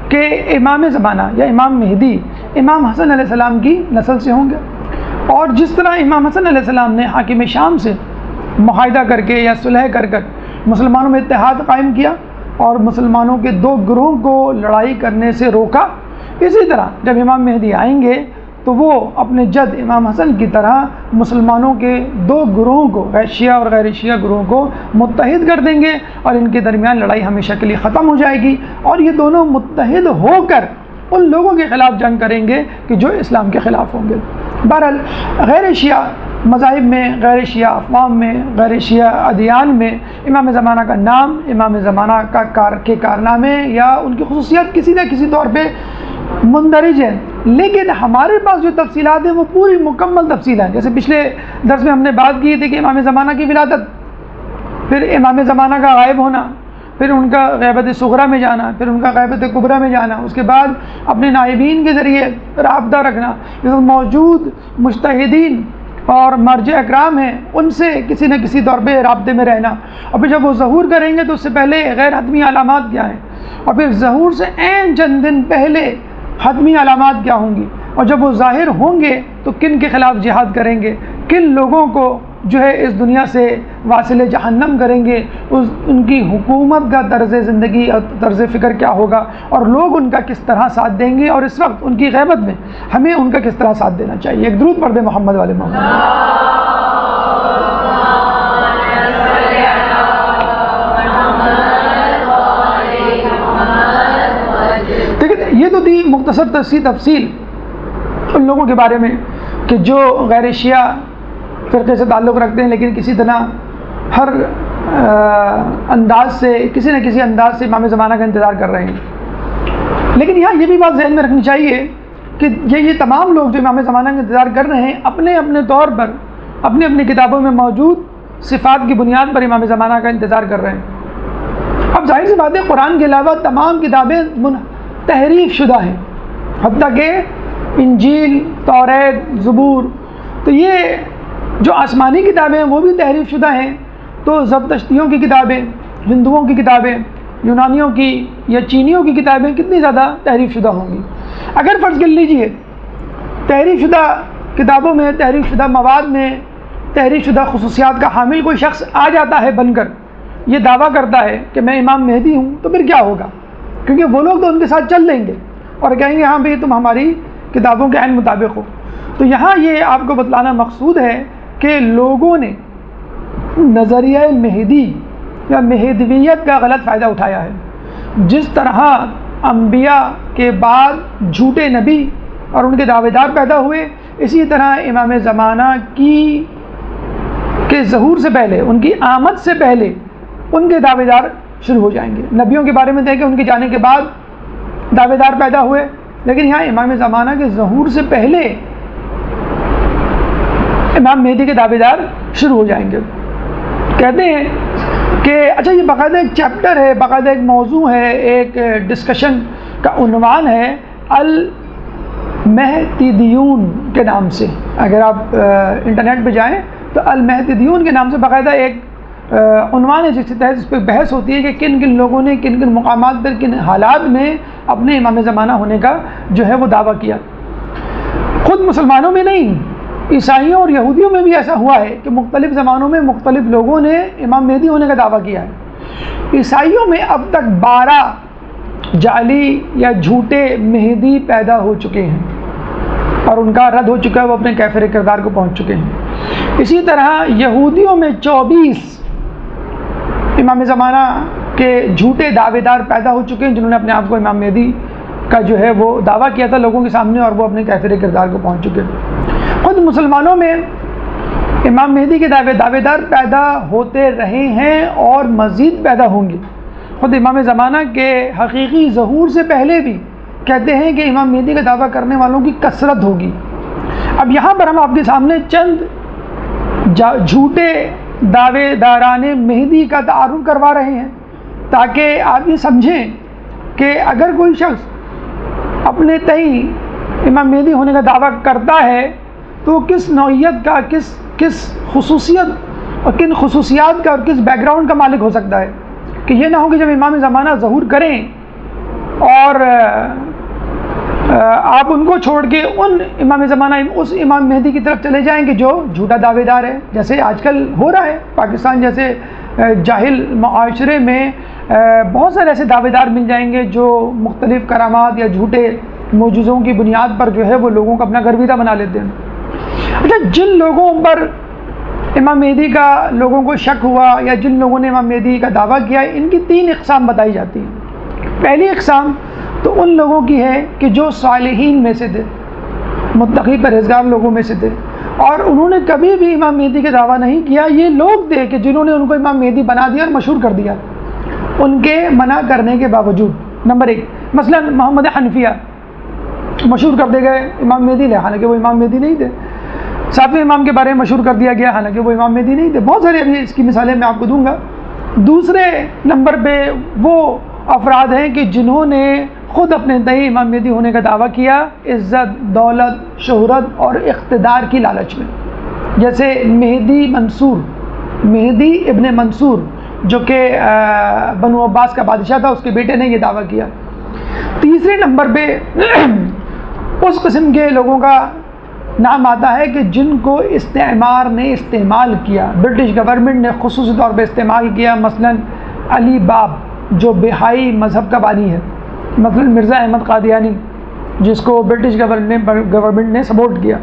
کہ امام زمانہ یا امام مہدی امام حسن علیہ السلام کی نسل سے ہوں گے، اور جس طرح امام حسن علیہ السلام نے حاکم شام سے معاہدہ کر کے یا صلح کر مسلمانوں میں اتحاد قائم کیا اور مسلمانوں کے دو گروہوں کو لڑائی کرنے سے روکا، اسی طرح جب امام مہدی آئیں گے تو وہ اپنے جد امام حسن کی طرح مسلمانوں کے دو گروہوں کو، شیعہ اور غیر شیعہ گروہوں کو متحد کر دیں گے، اور ان کے درمیان لڑائی ہمیشہ کے لیے ختم ہو جائے گی، اور یہ دونوں متحد ہو کر ان لوگوں کے خلاف جنگ کریں گے کہ جو اسلام کے خلاف ہوں گے۔ بہرحال غیر شیعہ مذاہب میں، غیر شیعہ اقوام میں، غیر شیعہ ادیان میں امام زمانہ کا نام، امام زمانہ کے کارنامے یا ان کی خصوصیات کسی نہ کسی طور پہ مندرج ہیں، لیکن ہمارے پاس جو تفصیلات ہیں وہ پوری مکمل تفصیل ہیں۔ جیسے پچھلے درس میں ہم نے بات کی تھی کہ امام زمانہ کی ولادت، پھر امام زمانہ کا غائب ہونا، پھر ان کا غیبت صغریٰ میں جانا، پھر ان کا غیبت کبریٰ میں جانا، اس کے بعد اپنے نائبین کے ذریعے رابطہ رکھنا، موجود مجتہدین اور مرجع اکرام ہیں ان سے کسی نہ کسی طور پہ رابطے میں رہنا، اور پھر جب وہ ظہور کریں گے تو اس سے پہلے غیر حتمی علامات کیا ہیں، اور پھر ظہور سے عین چند دن پہلے حتمی علامات کیا ہوں گی، اور جب وہ ظاہر ہوں گے تو کن کے خلاف جہاد کریں گے، کن لوگوں کو جو ہے اس دنیا سے واصل جہنم کریں گے، ان کی حکومت کا طرز زندگی اور طرز فکر کیا ہوگا، اور لوگ ان کا کس طرح ساتھ دیں گے، اور اس وقت ان کی غیبت میں ہمیں ان کا کس طرح ساتھ دینا چاہیے۔ ایک درود پڑھ دیں محمد والے محمد۔ یہ تو تھی مختصر تفصیل ان لوگوں کے بارے میں کہ جو غیر شیعہ فرقے سے تعلق رکھتے ہیں، لیکن کسی طرح ہر انداز سے کسی نہ کسی انداز سے امام زمانہ کا انتظار کر رہے ہیں۔ لیکن یہاں یہ بھی بات ذہن میں رکھنی چاہیے کہ یہ تمام لوگ جو امام زمانہ کا انتظار کر رہے ہیں اپنے اپنے طور پر اپنی اپنی کتابوں میں موجود صفات کی بنیاد پر امام زمانہ کا انتظار کر رہے ہیں۔ اب ظاہر سی بات ہے قرآن کے علاوہ تمام کتابیں تحریف شدہ ہیں، حتیٰ کہ انجیل، توریت، زبور، تو یہ جو آسمانی کتابیں ہیں وہ بھی تحریف شدہ ہیں، تو زرتشتیوں کی کتابیں، ہندوؤں کی کتابیں، یونانیوں کی یا چینیوں کی کتابیں کتنی زیادہ تحریف شدہ ہوں گی۔ اگر فرض کر لیجئے تحریف شدہ کتابوں میں، تحریف شدہ مواد میں تحریف شدہ خصوصیات کا حامل کوئی شخص آ جاتا ہے بن کر، یہ دعویٰ کرتا ہے کہ میں امام مہدی ہوں، تو پھر کیا ہوگا؟ کیونکہ وہ لوگ تو ان کے ساتھ چل دیں گے اور کہیں گے ہاں بھئی تم ہماری کتابوں کے عین مطابق ہو۔ تو یہاں یہ آپ کو بتلانا مقصود ہے کہ لوگوں نے نظریہ مہدی یا مہدویت کا غلط فائدہ اٹھایا ہے۔ جس طرح انبیاء کے بعد جھوٹے نبی اور ان کے دعوے دار پیدا ہوئے، اسی طرح امام زمانہ کے ظہور سے پہلے، ان کی آمد سے پہلے ان کے دعوے دار شروع ہو جائیں گے۔ نبیوں کے بارے میں دیکھیں ان کے جانے کے بعد دعوے دار پیدا ہوئے، لیکن یہاں امام زمانہ کے ظہور سے پہلے امام مہدی کے دعوے دار شروع ہو جائیں گے۔ کہتے ہیں کہ اچھا یہ باقاعدہ ایک چیپٹر ہے، باقاعدہ ایک موضوع ہے، ایک ڈسکشن کا عنوان ہے المہدیون کے نام سے۔ اگر آپ انٹرنیٹ پہ جائیں تو المہدیون کے نام سے باقاعدہ ایک عنوان ہے جس کے تحت اس پہ بحث ہوتی ہے کہ کن کن لوگوں نے کن کن مقامات پر کن حالات میں اپنے امام زمانہ ہونے کا جو ہے وہ دعویٰ کیا۔ خود مسلمانوں میں نہیں، عیسائیوں اور یہودیوں میں بھی ایسا ہوا ہے کہ مختلف زمانوں میں مختلف لوگوں نے امام مہدی ہونے کا دعویٰ کیا ہے۔ عیسائیوں میں اب تک 12 جعلی یا جھوٹے مہدی پیدا ہو چکے ہیں اور ان کا رد ہو چکا ہے، وہ اپنے کیفر کردار کو پہنچ چکے ہیں۔ اسی طرح یہودیوں میں 24 امام زمانہ کے جھوٹے دعوے دار پیدا ہو چکے ہیں جنہوں نے اپنے آپ کو امام مہدی کا جو ہے وہ دعویٰ کیا تھا لوگوں کے سامنے، اور وہ اپنے کیفر کردار کو پہنچ چکے ہیں۔ خود مسلمانوں میں امام مہدی کے دعوے دار پیدا ہوتے رہے ہیں اور مزید پیدا ہوں گے۔ خود امام زمانہ کے حقیقی ظہور سے پہلے بھی کہتے ہیں کہ امام مہدی کا دعویٰ کرنے والوں کی کثرت ہوگی۔ اب یہاں پر ہم آپ کے سامنے چند جھوٹے دعوے داران مہدی کا تعارف کروا رہے ہیں تاکہ آپ یہ سمجھیں کہ اگر کوئی شخص اپنے تئیں امام مہدی ہونے کا دعویٰ کرتا ہے تو کس نوعیت کا، کس خصوصیت اور کن خصوصیات کا اور کس بیک گراؤنڈ کا مالک ہو سکتا ہے، کہ یہ نہ ہو کہ جب امام زمانہ ظہور کریں اور آپ ان کو چھوڑ کے ان امام زمانہ اس امام مہدی کی طرف چلے جائیں کہ جو جھوٹا دعوے دار ہے، جیسے آج کل ہو رہا ہے پاکستان جیسے جاہل معاشرے میں بہت سارے ایسے دعوے دار مل جائیں گے جو مختلف کرامات یا جھوٹے معجزوں کی بنیاد پر جو ہے وہ لوگوں کو اپنا گرویدہ بنا لیتے ہیں۔ اچھا جن لوگوں پر امام مہدی کا لوگوں کو شک ہوا یا جن لوگوں نے امام مہدی کا دعویٰ کیا، ان کی 3 اقسام بتائی جاتی ہیں۔ پہلی اقسام تو ان لوگوں کی ہے کہ جو صالحین میں سے تھے، متقی پرہیزگار لوگوں میں سے تھے، اور انہوں نے کبھی بھی امام مہدی کا دعویٰ نہیں کیا. یہ لوگ تھے کہ جنہوں نے ان کو امام مہدی بنا دیا اور مشہور کر دیا ان کے منع کرنے کے باوجود. نمبر 1 مثلا محمد حنفیہ مشہور کر دے گئے امام مہدی نے، حالانکہ وہ امام مہدی نہیں تھے. 7ویں امام کے بارے میں مشہور کر دیا گیا، حالانکہ وہ امام مہدی نہیں تھے. بہت سارے ابھی اس کی مثالیں میں آپ کو دوں گا. دوسرے نمبر پہ وہ افراد ہیں کہ جنہوں نے خود اپنے تئیں امام مہدی ہونے کا دعویٰ کیا عزت، دولت، شہرت اور اقتدار کی لالچ میں، جیسے مہدی ابن منصور جو کہ بنو عباس کا بادشاہ تھا، اس کے بیٹے نے یہ دعویٰ کیا. تیسرے نمبر پہ اس قسم کے لوگوں کا نام آتا ہے کہ جن کو استعمار نے استعمال کیا، برٹش گورنمنٹ نے خصوصی طور پہ استعمال کیا. مثلا علی باب جو بہائی مذہب کا بانی ہے، مثلا مرزا احمد قادیانی جس کو برٹش گورنمنٹ نے سپورٹ کیا.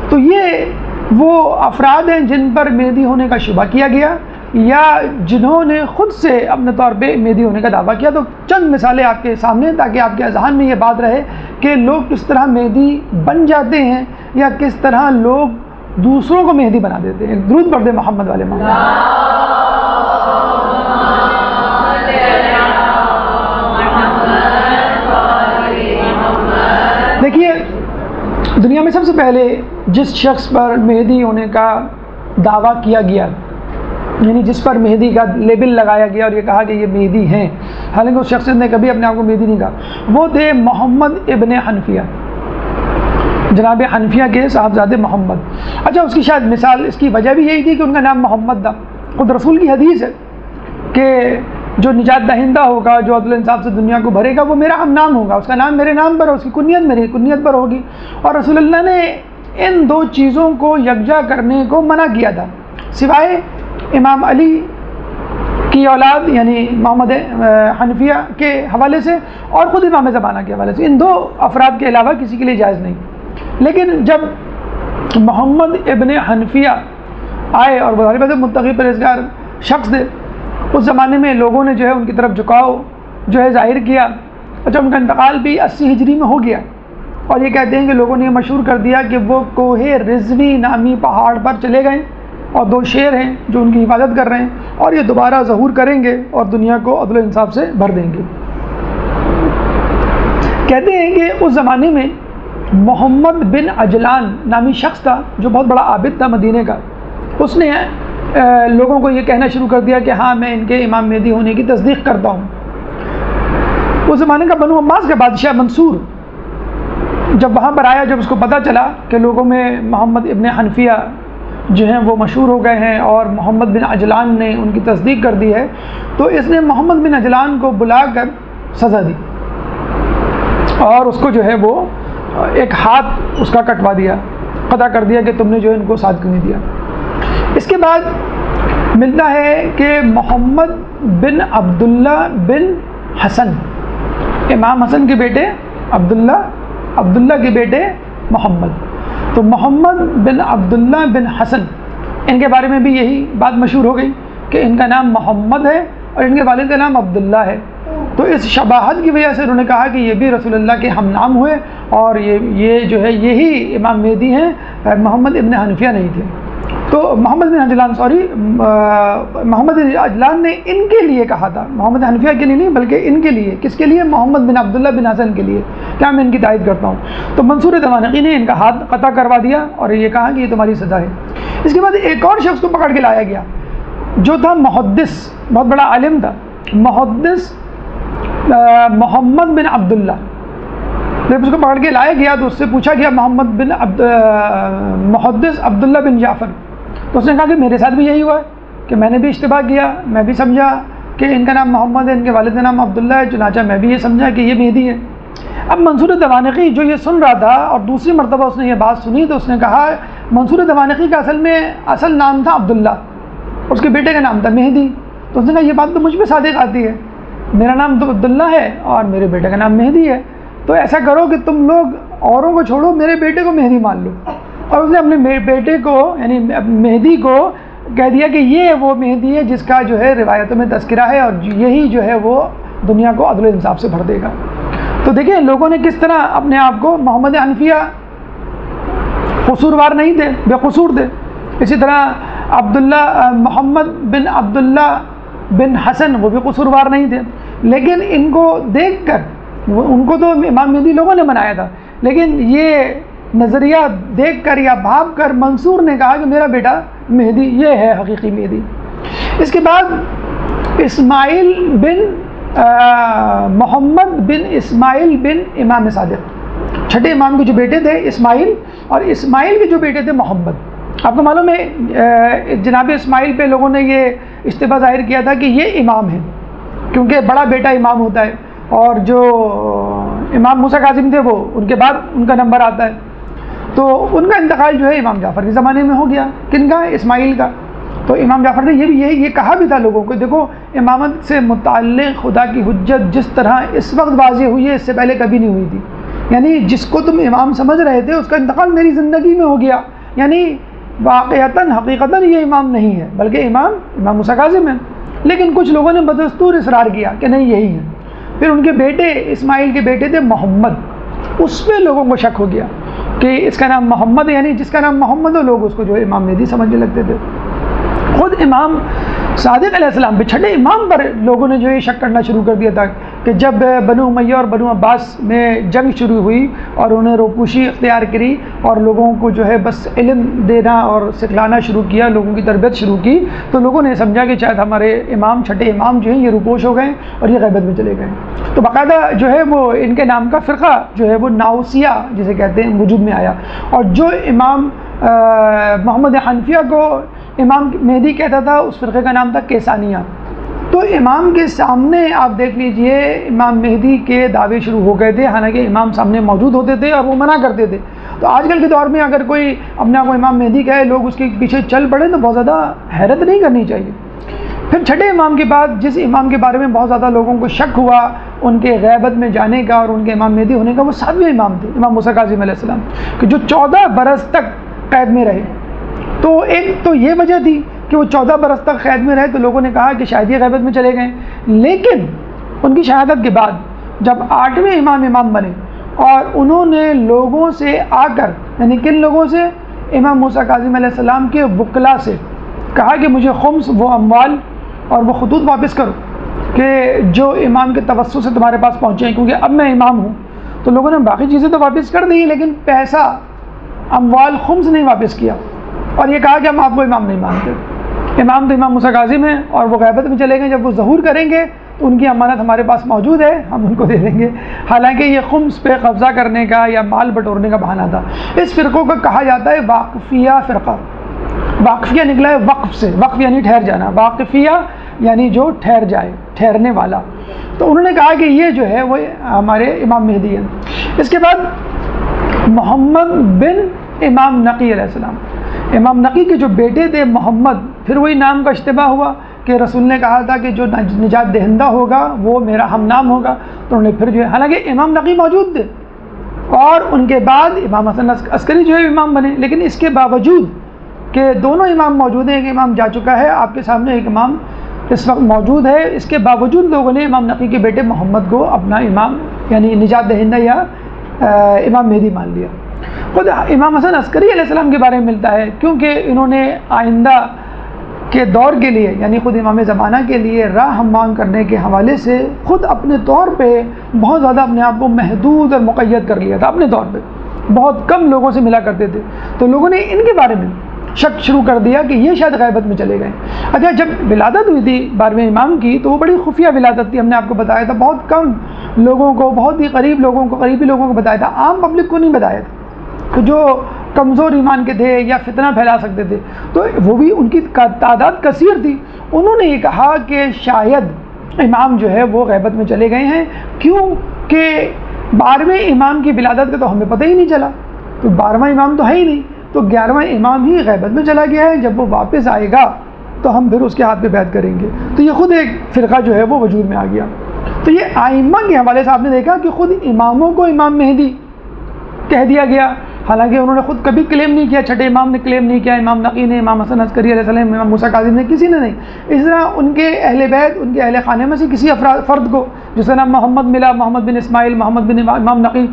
تو یہ وہ افراد ہیں جن پر مہدی ہونے کا شبہ کیا گیا یا جنہوں نے خود سے اپنے طور پہ مہدی ہونے کا دعویٰ کیا. تو چند مثالیں آپ کے سامنے تاکہ آپ کے اذہان میں یہ بات رہے کہ لوگ کس طرح مہدی بن جاتے ہیں یا کس طرح لوگ دوسروں کو مہدی بنا دیتے ہیں. درود پڑھ دیں محمد والے محمد. دیکھیے دنیا میں سب سے پہلے جس شخص پر مہدی ہونے کا دعویٰ کیا گیا، یعنی جس پر مہدی کا لیبل لگایا گیا اور یہ کہا کہ یہ مہدی ہیں، حالانکہ اس شخص نے کبھی اپنے آپ کو مہدی نہیں کہا، وہ تھے محمد ابن حنفیہ، جناب حنفیہ کے صاحبزادے محمد. اچھا اس کی شاید مثال، اس کی وجہ بھی یہی تھی کہ ان کا نام محمد تھا. خود رسول کی حدیث ہے کہ جو نجات دہندہ ہوگا، جو عدل انصاف سے دنیا کو بھرے گا، وہ میرا ہم نام ہوگا، اس کا نام میرے نام پر، اس کی کنیت میری کنیت پر ہوگی. اور رسول اللہ نے ان دو چیزوں کو یکجا کرنے کو منع کیا تھا، سوائے امام علی کی اولاد یعنی محمد حنفیہ کے حوالے سے اور خود امام زمانہ کے حوالے سے. ان دو افراد کے علاوہ کسی کے لیے جائز نہیں. لیکن جب محمد ابن حنفیہ آئے اور وہ ظاہر متقی پرہیزگار شخص تھے، اس زمانے میں لوگوں نے جو ہے ان کی طرف جھکاؤ جو ہے ظاہر کیا. اور جب ان کا انتقال بھی 80 ہجری میں ہو گیا اور یہ کہتے ہیں کہ لوگوں نے یہ مشہور کر دیا کہ وہ کوہ رضوی نامی پہاڑ پر چلے گئے اور 2 شیر ہیں جو ان کی حفاظت کر رہے ہیں اور یہ دوبارہ ظہور کریں گے اور دنیا کو عدل و انصاف سے بھر دیں گے. کہتے ہیں کہ اس زمانے میں محمد بن عجلان نامی شخص تھا جو بہت بڑا عابد تھا مدینے کا. اس نے لوگوں کو یہ کہنا شروع کر دیا کہ ہاں میں ان کے امام مہدی ہونے کی تصدیق کرتا ہوں. اس زمانے کا بنو عباس کا بادشاہ منصور جب وہاں پر آیا، جب اس کو پتہ چلا کہ لوگوں میں محمد ابن حنفیہ جو ہیں وہ مشہور ہو گئے ہیں اور محمد بن عجلان نے ان کی تصدیق کر دی ہے، تو اس نے محمد بن عجلان کو بلا کر سزا دی اور اس کو جو ہے وہ ایک ہاتھ اس کا کٹوا دیا، قطع کر دیا کہ تم نے جو ہے ان کو ساتھ کیوں نہیں دیا. اس کے بعد ملتا ہے کہ محمد بن عبداللہ بن حسن، امام حسن کے بیٹے عبداللہ کے بیٹے محمد. تو محمد بن عبداللہ بن حسن، ان کے بارے میں بھی یہی بات مشہور ہو گئی کہ ان کا نام محمد ہے اور ان کے والد کا نام عبداللہ ہے. تو اس شباہت کی وجہ سے انہوں نے کہا کہ یہ بھی رسول اللہ کے ہم نام ہوئے اور یہ جو ہے یہی امام مہدی ہیں، محمد ابن حنفیہ نہیں تھے. تو محمد بن عجلان نے ان کے لیے کہا تھا، محمد حنفیہ کے لیے نہیں بلکہ ان کے لیے. کس کے لیے؟ محمد بن عبداللہ بن حسن کے لیے. کیا میں ان کی تائید کرتا ہوں. تو منصور دوانقی نے ان کا ہاتھ قطع کروا دیا اور یہ کہا کہ یہ تمہاری سزا ہے. اس کے بعد ایک اور شخص کو پکڑ کے لایا گیا جو تھا محدث، بہت بڑا عالم تھا، محدث محمد بن عبداللہ. جب اس کو پکڑ کے لایا گیا تو اس سے پوچھا گیا محدث عبداللہ بن جعفر. تو اس نے کہا کہ میرے ساتھ بھی یہی ہوا ہے کہ میں نے بھی اشتباہ کیا، میں بھی سمجھا کہ ان کا نام محمد ہے، ان کے والد کا نام عبداللہ ہے، چنانچہ میں بھی یہ سمجھا کہ یہ مہدی ہے. اب منصور دوانقی جو یہ سن رہا تھا اور دوسری مرتبہ اس نے یہ بات سنی تو اس نے کہا، منصور دوانقی کا اصل نام تھا عبداللہ، اس کے بیٹے کا نام تھا مہدی. تو اس نے کہا یہ بات تو مجھ پہ صادق آتی ہے، میرا نام تو عبداللہ ہے اور میرے بیٹے کا نام مہدی ہے. تو ایسا کرو کہ تم لوگ اوروں کو چھوڑو، میرے بیٹے کو مہدی مان لو. اور اس نے اپنے بیٹے کو یعنی مہدی کو کہہ دیا کہ یہ وہ مہدی ہے جس کا جو ہے روایتوں میں تذکرہ ہے اور یہی جو ہے وہ دنیا کو عدل و انصاف سے بھر دے گا. تو دیکھیں لوگوں نے کس طرح اپنے آپ کو محمد حنفیہ قصوروار نہیں تھے، بے قصور تھے. اسی طرح محمد بن عبداللہ بن حسن وہ بھی قصوروار نہیں تھے. لیکن ان کو دیکھ کر، ان کو تو امام مہدی لوگوں نے بنایا تھا، لیکن یہ نظریہ دیکھ کر یا بھاپ کر منصور نے کہا کہ میرا بیٹا مہدی یہ ہے حقیقی مہدی. اس کے بعد اسماعیل بن محمد بن اسماعیل بن امام صادق، چھٹے امام کے جو بیٹے تھے اسماعیل، اور اسماعیل کے جو بیٹے تھے محمد. آپ کو معلوم ہے جناب اسماعیل پہ لوگوں نے یہ اشتباہ ظاہر کیا تھا کہ یہ امام ہے، کیونکہ بڑا بیٹا امام ہوتا ہے، اور جو امام موسیٰ کاظم تھے وہ ان کے بعد ان کا نمبر آتا ہے. تو ان کا انتقال جو ہے امام جعفر کے زمانے میں ہو گیا. کن کا؟ اسماعیل کا. تو امام جعفر نے یہ کہا بھی تھا لوگوں کو، دیکھو امامت سے متعلق خدا کی حجت جس طرح اس وقت واضح ہوئی ہے، اس سے پہلے کبھی نہیں ہوئی تھی. یعنی جس کو تم امام سمجھ رہے تھے اس کا انتقال میری زندگی میں ہو گیا. یعنی واقعتاً حقیقتاً یہ امام نہیں ہے، بلکہ امام موسیٰ کاظم ہے. لیکن کچھ لوگوں نے بدستور اصرار کیا کہ نہیں یہی ہے. پھر ان کے بیٹے اسماعیل کے بیٹے تھے محمد، اس پہ لوگوں کو شک ہو گیا کہ اس کا نام محمد ہے، یعنی جس کا نام محمد ہو لوگ اس کو جو ہے امام مہدی سمجھنے لگتے تھے. خود امام صادق علیہ السلام پہ، چھٹے امام پر لوگوں نے جو ہے شک کرنا شروع کر دیا تھا کہ جب بنو امیہ اور بنو عباس میں جنگ شروع ہوئی اور انہیں روپوشی اختیار کری اور لوگوں کو جو ہے بس علم دینا اور سکھلانا شروع کیا، لوگوں کی تربیت شروع کی، تو لوگوں نے سمجھا کہ شاید ہمارے امام، چھٹے امام جو ہیں یہ روپوش ہو گئے اور یہ غیبت میں چلے گئے. تو باقاعدہ جو ہے وہ ان کے نام کا فرقہ جو ہے وہ ناؤسیہ جسے کہتے ہیں وجود میں آیا. اور جو امام محمد حنفیہ کو امام مہدی کہتا تھا اس فرقے کا نام تھا کیسانیہ. تو امام کے سامنے آپ دیکھ لیجئے امام مہدی کے دعوے شروع ہو گئے تھے، حالانکہ امام سامنے موجود ہوتے تھے اور وہ منع کرتے تھے. تو آج کل کے دور میں اگر کوئی اپنے آپ کو امام مہدی کہے، لوگ اس کے پیچھے چل پڑے تو بہت زیادہ حیرت نہیں کرنی چاہیے. پھر چھٹے امام کے بعد جس امام کے بارے میں بہت زیادہ لوگوں کو شک ہوا ان کے غیبت میں جانے کا اور ان کے امام مہدی ہونے کا، وہ 7ویں امام تھے، امام موسیٰ کاظم علیہ السلام، کہ جو 14 برس تک قید میں رہے. تو ایک تو یہ وجہ تھی کہ وہ 14 برس تک قید میں رہے، تو لوگوں نے کہا کہ شاید یہ غیبت میں چلے گئے. لیکن ان کی شہادت کے بعد جب 8ویں امام بنے اور انہوں نے لوگوں سے آ کر، یعنی کن لوگوں سے؟ امام موسیٰ کاظم علیہ السلام کے وکلاء سے کہا کہ مجھے خمس وہ اموال اور وہ خطوط واپس کرو کہ جو امام کے توسط سے تمہارے پاس پہنچے ہیں، کیونکہ اب میں امام ہوں. تو لوگوں نے باقی چیزیں تو واپس کر دی، لیکن پیسہ، اموال، خمس نہیں واپس کیا، اور یہ کہا کہ ہم آپ کو امام نہیں مانتے. امام تو امام موسیٰ کاظم ہیں اور وہ غیبت میں چلے گئے، جب وہ ظہور کریں گے تو ان کی امانت ہمارے پاس موجود ہے، ہم ان کو دے دیں گے. حالانکہ یہ خمس پہ قبضہ کرنے کا یا مال بٹورنے کا بہانہ تھا. اس فرقوں کو کہا جاتا ہے واقفیہ فرقہ. واقفیہ نکلا ہے وقف سے، وقف یعنی ٹھہر جانا، واقفیہ یعنی جو ٹھہر جائے، ٹھہرنے والا. تو انہوں نے کہا کہ یہ جو ہے وہ ہمارے امام مہدی ہیں. اس کے بعد محمد بن امام نقی علیہ السلام، امام نقی کے جو بیٹے تھے محمد، پھر وہی نام کا اشتباہ ہوا کہ رسول نے کہا تھا کہ جو نجات دہندہ ہوگا وہ میرا ہم نام ہوگا. تو انہوں نے پھر جو ہے، حالانکہ امام نقی موجود تھے اور ان کے بعد امام حسن عسکری جو ہے امام بنے، لیکن اس کے باوجود کہ دونوں امام موجود ہیں، ایک امام جا چکا ہے آپ کے سامنے، ایک امام اس وقت موجود ہے، اس کے باوجود لوگوں نے امام نقی کے بیٹے محمد کو اپنا امام یعنی نجات دہندہ یا امام مہدی مان لیا. خود امام حسن عسکری علیہ السلام کے بارے میں ملتا ہے، کیونکہ انہوں نے آئندہ کے دور کے لیے یعنی خود امام زمانہ کے لیے راہ ہموار کرنے کے حوالے سے خود اپنے طور پہ بہت زیادہ اپنے آپ کو محدود اور مقید کر لیا تھا. اپنے طور پہ بہت کم لوگوں سے ملا کرتے تھے، تو لوگوں نے ان کے بارے میں شک شروع کر دیا کہ یہ شاید غیبت میں چلے گئے. اچھا، جب ولادت ہوئی تھی 12ویں امام کی تو وہ بڑی خفیہ ولادت تھی، ہم نے آپ کو بتایا تھا، بہت کم لوگوں کو، بہت ہی قریبی لوگوں کو بتایا تھا، عام پبلک کو نہیں بتایا تھا، کہ جو کمزور ایمان کے تھے یا فتنہ پھیلا سکتے تھے. تو وہ بھی ان کی تعداد کثیر تھی. انہوں نے یہ کہا کہ شاید امام جو ہے وہ غیبت میں چلے گئے ہیں، کیوں کہ 12ویں امام کی ولادت کا تو ہمیں پتہ ہی نہیں چلا، تو 12واں امام تو ہے ہی نہیں، تو 11واں امام ہی غیبت میں چلا گیا ہے. جب وہ واپس آئے گا تو ہم پھر اس کے ہاتھ پہ بیعت کریں گے. تو یہ خود ایک فرقہ جو ہے وہ وجود میں آ گیا. تو یہ ائمہ کے حوالے سے آپ نے دیکھا کہ خود اماموں کو امام مہدی کہہ دیا گیا، حالانکہ انہوں نے خود کبھی کلیم نہیں کیا، چھٹے امام نے کلیم نہیں کیا، امام نقی نے، امام حسن عسکری علیہ السلام، امام موسیٰ کاظم نے، کسی نے نہیں. اس طرح ان کے اہل بیت، ان کے اہل خانے میں سے کسی فرد کو جس کا نام محمد ملا، محمد بن اسماعیل، محمد بن امام نقی،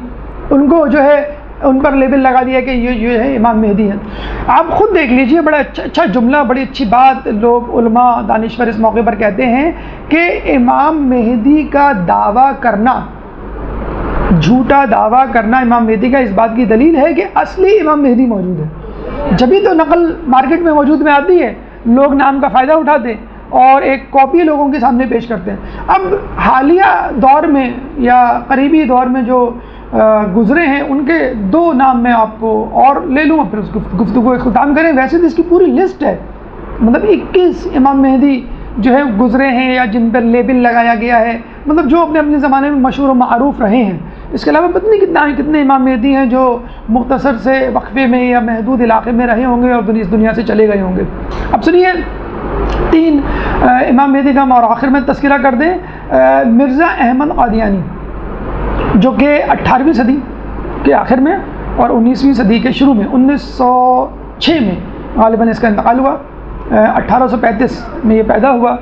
ان کو جو ہے ان پر لیبل لگا دیا کہ یہ ہے امام مہدی ہیں۔ آپ خود دیکھ لیجئے، بڑا اچھا جملہ، بڑی اچھی بات لوگ علماء دانشور اس موقع پر کہتے ہیں کہ امام مہدی کا دعویٰ کرنا، جھوٹا دعویٰ کرنا امام مہدی کا، اس بات کی دلیل ہے کہ اصلی امام مہدی موجود ہے۔ جبھی تو نقل مارکیٹ میں موجود میں آتی ہے، لوگ نام کا فائدہ اٹھاتے ہیں اور ایک کاپی لوگوں کے سامنے پیش کرتے ہیں۔ اب حالیہ دور میں یا قریبی دور میں جو گزرے ہیں ان کے 2 نام میں آپ کو اور لے لوں، پھر اس گفتگو اختتام کریں۔ ویسے تو اس کی پوری لسٹ ہے، مطلب 21 امام مہدی جو ہے گزرے ہیں یا جن پر لیبل لگایا گیا ہے، مطلب جو اپنے زمانے میں مشہور و معروف رہے ہیں۔ اس کے علاوہ پتہ نہیں کتنے امام مہدی ہیں جو مختصر سے وقفے میں یا محدود علاقے میں رہے ہوں گے اور اس دنیا سے چلے گئے ہوں گے۔ اب سنیے 3 امام مہدی کا اور آخر میں تذکرہ کر دیں۔ مرزا احمد قادیانی جو کہ 18ویں صدی کے آخر میں اور 19ویں صدی کے شروع میں 1906 میں غالباً اس کا انتقال ہوا، 1835 میں یہ پیدا ہوا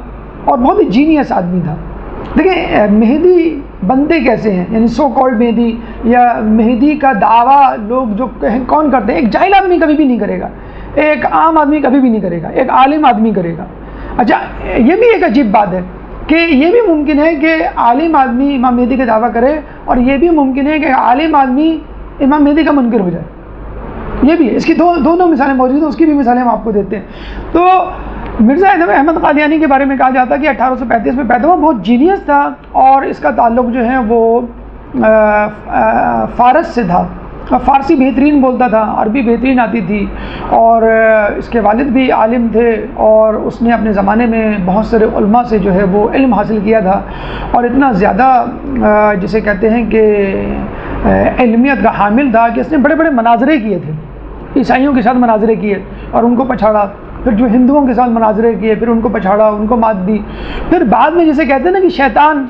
اور بہت ہی جینیس آدمی تھا۔ دیکھیں مہدی بنتے کیسے ہیں، یعنی سو کالڈ مہدی یا مہدی کا دعویٰ لوگ جو کون کرتے ہیں؟ ایک جاہل آدمی کبھی بھی نہیں کرے گا، ایک عام آدمی کبھی بھی نہیں کرے گا، ایک عالم آدمی کرے گا۔ اچھا یہ بھی ایک عجیب بات ہے کہ یہ بھی ممکن ہے کہ عالم آدمی امام مہدی کا دعویٰ کرے اور یہ بھی ممکن ہے کہ عالم آدمی امام مہدی کا منکر ہو جائے، یہ بھی ہے۔ اس کی دونوں مثالیں موجود ہیں، اس کی بھی مثالیں ہم آپ کو دیتے ہیں۔ تو مرزا احمد قادیانی کے بارے میں کہا جاتا ہے کہ 1835 میں پیدا ہوا، بہت جینیس تھا اور اس کا تعلق جو ہے وہ فارس سے تھا، فارسی بہترین بولتا تھا، عربی بہترین آتی تھی اور اس کے والد بھی عالم تھے اور اس نے اپنے زمانے میں بہت سارے علماء سے جو ہے وہ علم حاصل کیا تھا اور اتنا زیادہ جسے کہتے ہیں کہ علمیت کا حامل تھا کہ اس نے بڑے بڑے مناظرے کیے تھے، عیسائیوں کے ساتھ مناظرے کیے اور ان کو پچھاڑا، پھر جو ہندوؤں کے ساتھ مناظرے کیے پھر ان کو پچھاڑا، ان کو مات دی۔ پھر بعد میں جسے کہتے ہیں نا کہ شیطان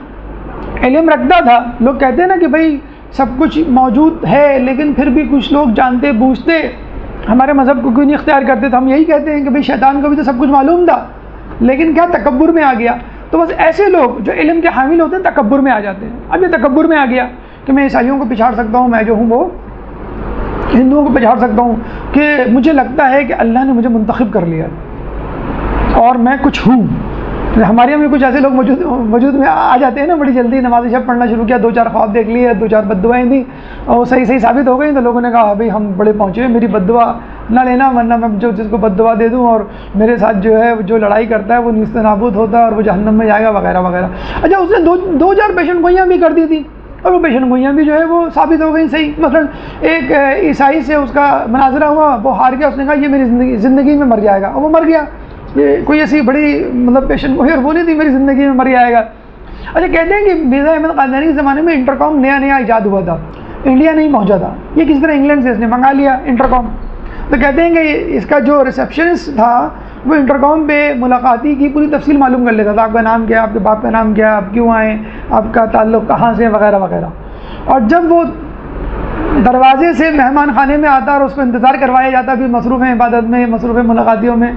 علم رکھتا تھا، لوگ کہتے ہیں نا کہ بھائی سب کچھ موجود ہے لیکن پھر بھی کچھ لوگ جانتے بوجھتے ہمارے مذہب کو کیوں نہیں اختیار کرتے، تو ہم یہی کہتے ہیں کہ بھائی شیطان کو بھی تو سب کچھ معلوم تھا لیکن کیا تکبر میں آ گیا۔ تو بس ایسے لوگ جو علم کے حامل ہوتے ہیں تکبر میں آ جاتے ہیں۔ اب یہ تکبر میں آ گیا کہ میں عیسائیوں کو پچھاڑ سکتا ہوں، میں جو ہوں وہ ہندوؤں کو پچھاڑ سکتا ہوں، کہ مجھے لگتا ہے کہ اللہ نے مجھے منتخب کر لیا اور میں کچھ ہوں۔ ہمارے یہاں میں کچھ ایسے لوگ وجود میں آ جاتے ہیں نا، بڑی جلدی نماز شب پڑھنا شروع کیا، 2-4 خواب دیکھ لیے، 2-4 بد دعائیں دیں اور صحیح ثابت ہو گئی تو لوگوں نے کہا بھائی ہم بڑے پہنچے ہیں، میری بد دعا نہ لینا ورنہ میں جس کو بد دعا دے دوں اور میرے ساتھ جو ہے جو لڑائی کرتا ہے وہ نیست نابود ہوتا ہے اور وہ جہنم میں جائے گا وغیرہ وغیرہ۔ اچھا اس نے 2-4 پیشن گوئیاں بھی کر دی تھی اور وہ پیشن گوئیاں بھی جو ہے وہ ثابت ہو گئی صحیح۔ مثلا ایک عیسائی سے اس کا مناظرہ ہوا، وہ ہار گیا، اس نے کہا یہ میری زندگی میں مر جائے گا اور وہ مر گیا۔ یہ کوئی ایسی بڑی مطلب پیشن گوئی اور وہ نہیں تھی میری زندگی میں مر جائے گا۔ اچھا کہتے ہیں کہ مرزا احمد قادیانی کے زمانے میں انٹرکام نیا ایجاد ہوا تھا، انڈیا نہیں پہنچا تھا، یہ کس طرح انگلینڈ سے اس نے منگا لیا انٹرکام۔ تو کہتے ہیں کہ اس کا جو ریسیپشنسٹ تھا وہ انٹرکام پہ ملاقاتی کی پوری تفصیل معلوم کر لیتا تھا، آپ کا نام کیا، آپ کے باپ کا نام کیا، آپ کیوں آئیں، آپ کا تعلق کہاں سے وغیرہ وغیرہ۔ اور جب وہ دروازے سے مہمان خانے میں آتا اور اس کو انتظار کروایا جاتا بھی مصروف عبادت میں، مصروف ملاقاتیوں میں،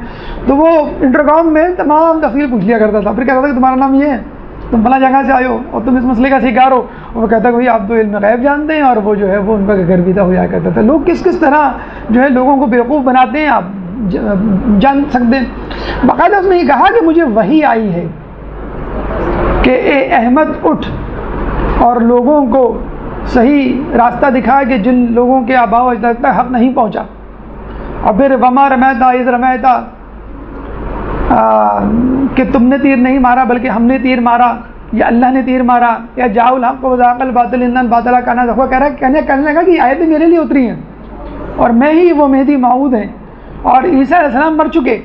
تو وہ انٹرکام میں تمام تفصیل پوچھ لیا کرتا تھا، پھر کہتا تھا کہ تمہارا نام یہ ہے، تم فلاں جگہ سے آئے ہو اور تم اس مسئلے کا شکار ہو، اور وہ کہتا کہ بھائی آپ تو علم غیب جانتے ہیں، اور وہ جو ہے وہ ان کا گرویدہ ہو جایا کرتا تھا۔ لوگ کس طرح جو ہے لوگوں کو بیوقوف بناتے ہیں آپ جان سکتے ہیں۔ باقاعدہ اس نے یہ کہا کہ مجھے وحی آئی ہے کہ اے احمد اٹھ اور لوگوں کو صحیح راستہ دکھا کہ جن لوگوں کے آباء و اجداد تک حق نہیں پہنچا۔ اور پھر وما رمیتا اذ رمیتا، کہ تم نے تیر نہیں مارا بلکہ ہم نے تیر مارا، یا اللہ نے تیر مارا، یا جاء الحق وزهق الباطل ان الباطل کان زهوقا۔ کہنے لگا کہ آیتیں میرے لیے اتری ہیں اور میں ہی وہ مہدی موعود ہیں، اور عیسیٰ علیہ السلام مر چکے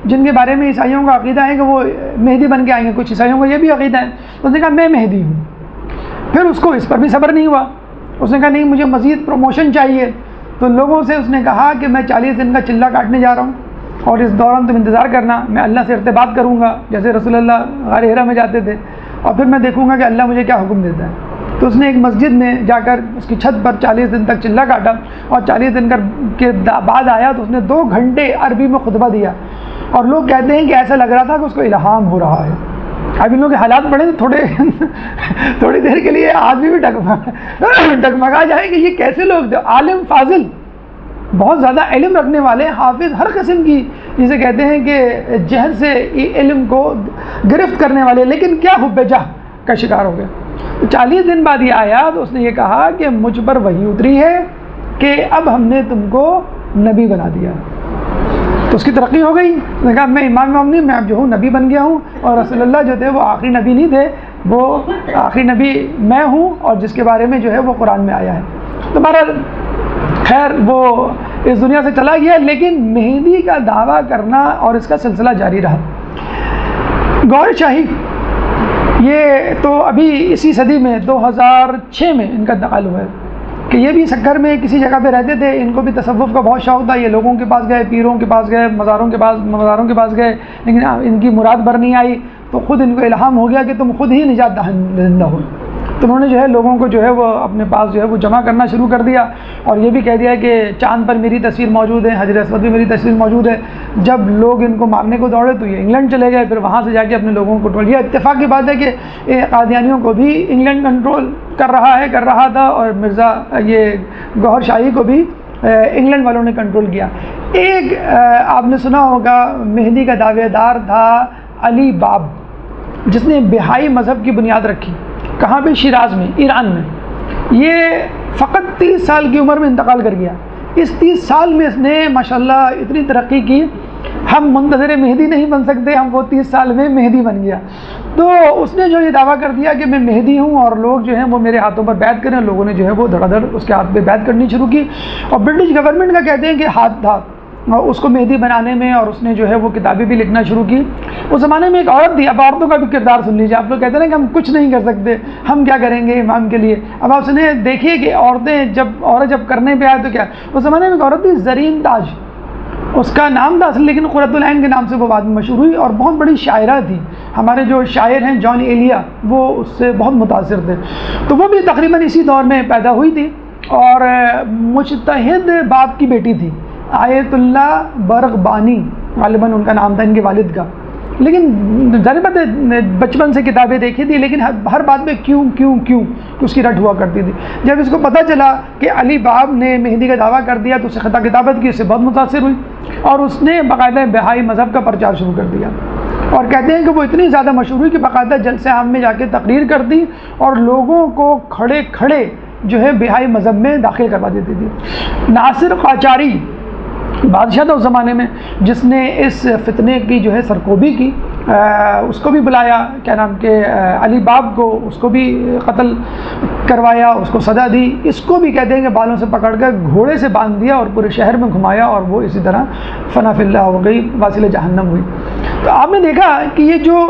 جن کے بارے میں عیسائیوں کا عقیدہ ہے کہ وہ مہدی بن کے آئیں گے، کچھ عیسائیوں کا یہ بھی عقیدہ ہے۔ تو اس نے کہا میں مہدی ہوں۔ پھر اس کو اس پر بھی صبر نہیں ہوا، اس نے کہا نہیں مجھے مزید پروموشن چاہیے۔ تو لوگوں سے اس نے کہا کہ میں 40 دن کا چلہ کاٹنے جا رہا ہوں اور اس دوران تم انتظار کرنا، میں اللہ سے ارتباط کروں گا جیسے رسول اللہ غار حرا میں جاتے تھے، اور پھر میں دیکھوں گا کہ اللہ مجھے کیا حکم دیتا ہے۔ تو اس نے ایک مسجد میں جا کر اس کی چھت پر 40 دن تک چلہ کاٹا اور 40 دن کے بعد آیا تو اس نے 2 گھنٹے عربی میں خطبہ دیا، اور لوگ کہتے ہیں کہ ایسا لگ رہا تھا کہ اس کو الہام ہو رہا ہے، اب ان لوگوں کے حالات پڑھیں تو تھوڑی دیر کے لیے آدمی بھی ڈگمگا جائے کہ یہ کیسے لوگ تھے. عالم فاضل، بہت زیادہ علم رکھنے والے، حافظ، ہر قسم کی جسے کہتے ہیں کہ جہل سے علم کو گرفت کرنے والے، لیکن کیا حب جاہ کا شکار ہو گئے. تو 40 دن بعد یہ آیا تو اس نے یہ کہا کہ مجھ پر وحی اتری ہے کہ اب ہم نے تم کو نبی بنا دیا. تو اس کی ترقی ہو گئی. اس نے کہا میں امام نہیں، میں اب جو ہوں نبی بن گیا ہوں، اور رسول اللہ جو تھے وہ آخری نبی نہیں تھے، وہ آخری نبی میں ہوں، اور جس کے بارے میں جو ہے وہ قرآن میں آیا ہے. تو بہرحال خیر وہ اس دنیا سے چلا گیا، لیکن مہدی کا دعویٰ کرنا اور اس کا سلسلہ جاری رہا. گور شاہی یہ تو ابھی اسی صدی میں 2006 میں ان کا انتقال ہوا ہے کہ یہ بھی سکر میں کسی جگہ پہ رہتے تھے. ان کو بھی تصوف کا بہت شوق تھا. یہ لوگوں کے پاس گئے، پیروں کے پاس گئے، مزاروں کے پاس گئے، لیکن ان کی مراد بھر نہیں آئی. تو خود ان کو الہام ہو گیا کہ تم خود ہی نجات دہندہ ہو. تو انہوں نے جو ہے لوگوں کو جو ہے وہ اپنے پاس جو ہے وہ جمع کرنا شروع کر دیا، اور یہ بھی کہہ دیا کہ چاند پر میری تصویر موجود ہے، حجر اسود بھی میری تصویر موجود ہے. جب لوگ ان کو مارنے کو دوڑے تو یہ انگلینڈ چلے گئے، پھر وہاں سے جا کے اپنے لوگوں کو کنٹرول. یہ اتفاق کی بات ہے کہ قادیانیوں کو بھی انگلینڈ کنٹرول کر رہا تھا، اور مرزا یہ گوہر شاہی کو بھی انگلینڈ والوں نے کنٹرول کیا. ایک آپ نے سنا ہوگا مہدی کا دعوے دار تھا علی باب، جس نے بہائی مذہب کی بنیاد رکھی. کہاں پہ؟ شیراز میں، ایران میں. یہ فقط 30 سال کی عمر میں انتقال کر گیا. اس 30 سال میں اس نے ماشاءاللہ اتنی ترقی کی، ہم منتظر مہدی نہیں بن سکتے، ہم وہ 30 سال میں مہدی بن گیا. تو اس نے جو یہ دعویٰ کر دیا کہ میں مہدی ہوں اور لوگ جو ہیں وہ میرے ہاتھوں پر بیعت کریں. لوگوں نے جو ہے وہ دھڑا دھڑ اس کے ہاتھ پہ بیعت کرنی شروع کی، اور برٹش گورنمنٹ کا کہتے ہیں کہ ہاتھ تھا اس کو مہدی بنانے میں، اور اس نے جو ہے وہ کتابیں بھی لکھنا شروع کی. اس زمانے میں ایک عورت تھی. اب عورتوں کا بھی کردار سن لیجیے. آپ لوگ کہتے ہیں کہ ہم کچھ نہیں کر سکتے، ہم کیا کریں گے امام کے لیے. اب آپ سنیں دیکھیے کہ عورت جب کرنے پہ آئے تو کیا. اس زمانے میں ایک عورت تھی زرین تاج، اس کا نام تھا اصل، لیکن قرۃ العین کے نام سے وہ بعد میں مشہور ہوئی، اور بہت بڑی شاعرہ تھی. ہمارے جو شاعر ہیں جان ایلیا، وہ اس سے بہت متاثر تھے. تو وہ بھی تقریباً اسی دور میں پیدا ہوئی تھی، اور مجتہد باپ کی بیٹی تھی. آیت اللہ برغبانی غالباً ان کا نام تھا ان کے والد کا. لیکن ظاہر بات ہے بچپن سے کتابیں دیکھی تھی، لیکن ہر بات میں کیوں اس کی رٹ ہوا کرتی تھی. جب اس کو پتہ چلا کہ علی باب نے مہدی کا دعویٰ کر دیا تو اسے خطا کتابت کی، اس سے بہت متاثر ہوئی، اور اس نے باقاعدہ بہائی مذہب کا پرچار شروع کر دیا. اور کہتے ہیں کہ وہ اتنی زیادہ مشہور ہوئی کہ باقاعدہ جلسے عام میں جا کے تقریر کر دی، اور لوگوں کو کھڑے جو ہے بہائی مذہب میں داخل کروا دیتی تھی. ناصر قاچاری بادشاہ تھا اس زمانے میں، جس نے اس فتنے کی جو ہے سرکوبی کی. اس کو بھی بلایا، کیا نام کہ علی باب کو، اس کو بھی قتل کروایا، اس کو سزا دی. اس کو بھی کہتے ہیں کہ بالوں سے پکڑ کر گھوڑے سے باندھ دیا اور پورے شہر میں گھمایا، اور وہ اسی طرح فنا فی اللہ ہو گئی، واصل جہنم ہوئی. تو آپ نے دیکھا کہ یہ جو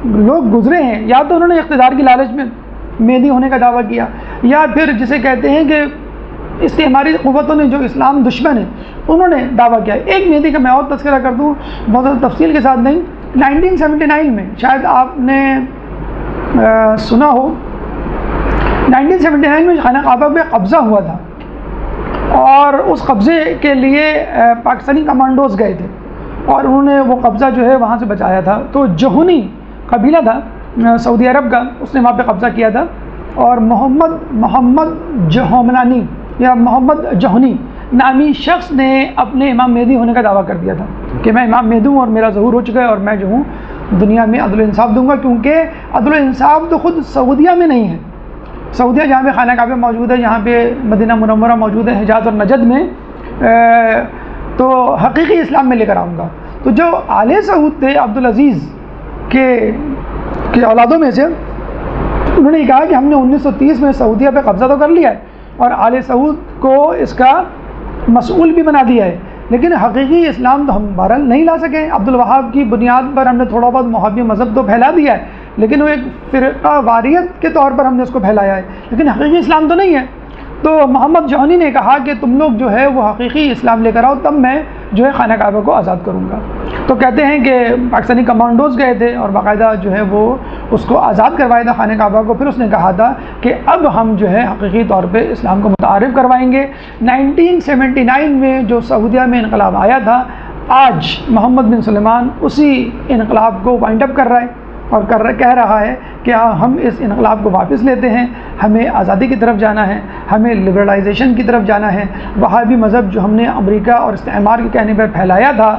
لوگ گزرے ہیں، یا تو انہوں نے اقتدار کی لالچ میں مہدی ہونے کا دعویٰ کیا، یا پھر جسے کہتے ہیں کہ استعماری قوتوں نے جو اسلام دشمن ہے انہوں نے دعویٰ کیا. ایک مہدی کا میں اور تذکرہ کر دوں، بہت زیادہ تفصیل کے ساتھ نہیں. 1979 میں شاید آپ نے سنا ہو، 1979 میں خانہ کعبہ پہ قبضہ ہوا تھا، اور اس قبضے کے لیے پاکستانی کمانڈوز گئے تھے، اور انہوں نے وہ قبضہ جو ہے وہاں سے بچایا تھا. تو جہنی قبیلہ تھا سعودی عرب کا، اس نے وہاں پہ قبضہ کیا تھا، اور محمد جہومنانی یا محمد جہنی نامی شخص نے اپنے امام مہدی ہونے کا دعویٰ کر دیا تھا کہ میں امام مہدی ہوں اور میرا ظہور ہو چکا ہے، اور میں جو ہوں دنیا میں عدل و انصاف دوں گا. کیونکہ عدل و انصاف تو خود سعودیہ میں نہیں ہے. سعودیہ جہاں پہ خانہ کعبہ موجود ہے، جہاں پہ مدینہ منورہ موجود ہے، حجاز اور نجد میں، تو حقیقی اسلام میں لے کر آؤں گا. تو جو آل سعود تھے عبدالعزیز کے اولادوں میں سے، انہوں نے کہا کہ ہم نے 1930 میں سعودیہ پہ قبضہ تو کر لیا ہے، اور آل سعود کو اس کا مسئول بھی بنا دیا ہے، لیکن حقیقی اسلام تو ہم بہرحال نہیں لا سکے. عبدالوہاب کی بنیاد پر ہم نے تھوڑا بہت محبی مذہب تو پھیلا دیا ہے، لیکن وہ ایک فرقہ واریت کے طور پر ہم نے اس کو پھیلایا ہے، لیکن حقیقی اسلام تو نہیں ہے. تو محمد جوہنی نے کہا کہ تم لوگ جو ہے وہ حقیقی اسلام لے کر آؤ، تب میں جو ہے خانہ کعبہ کو آزاد کروں گا. تو کہتے ہیں کہ پاکستانی کمانڈوز گئے تھے اور باقاعدہ جو ہے وہ اس کو آزاد کروایا تھا خانہ کعبہ کو. پھر اس نے کہا تھا کہ اب ہم جو ہے حقیقی طور پہ اسلام کو متعارف کروائیں گے. 1979 میں جو سعودیہ میں انقلاب آیا تھا، آج محمد بن سلمان اسی انقلاب کو وائنڈ اپ کر رہا ہے. اور کہہ رہا ہے کہ ہم اس انقلاب کو واپس لیتے ہیں، ہمیں آزادی کی طرف جانا ہے، ہمیں لبرلائزیشن کی طرف جانا ہے۔ وہابی مذہب جو ہم نے امریکہ اور استعمار کے کہنے پر پھیلایا تھا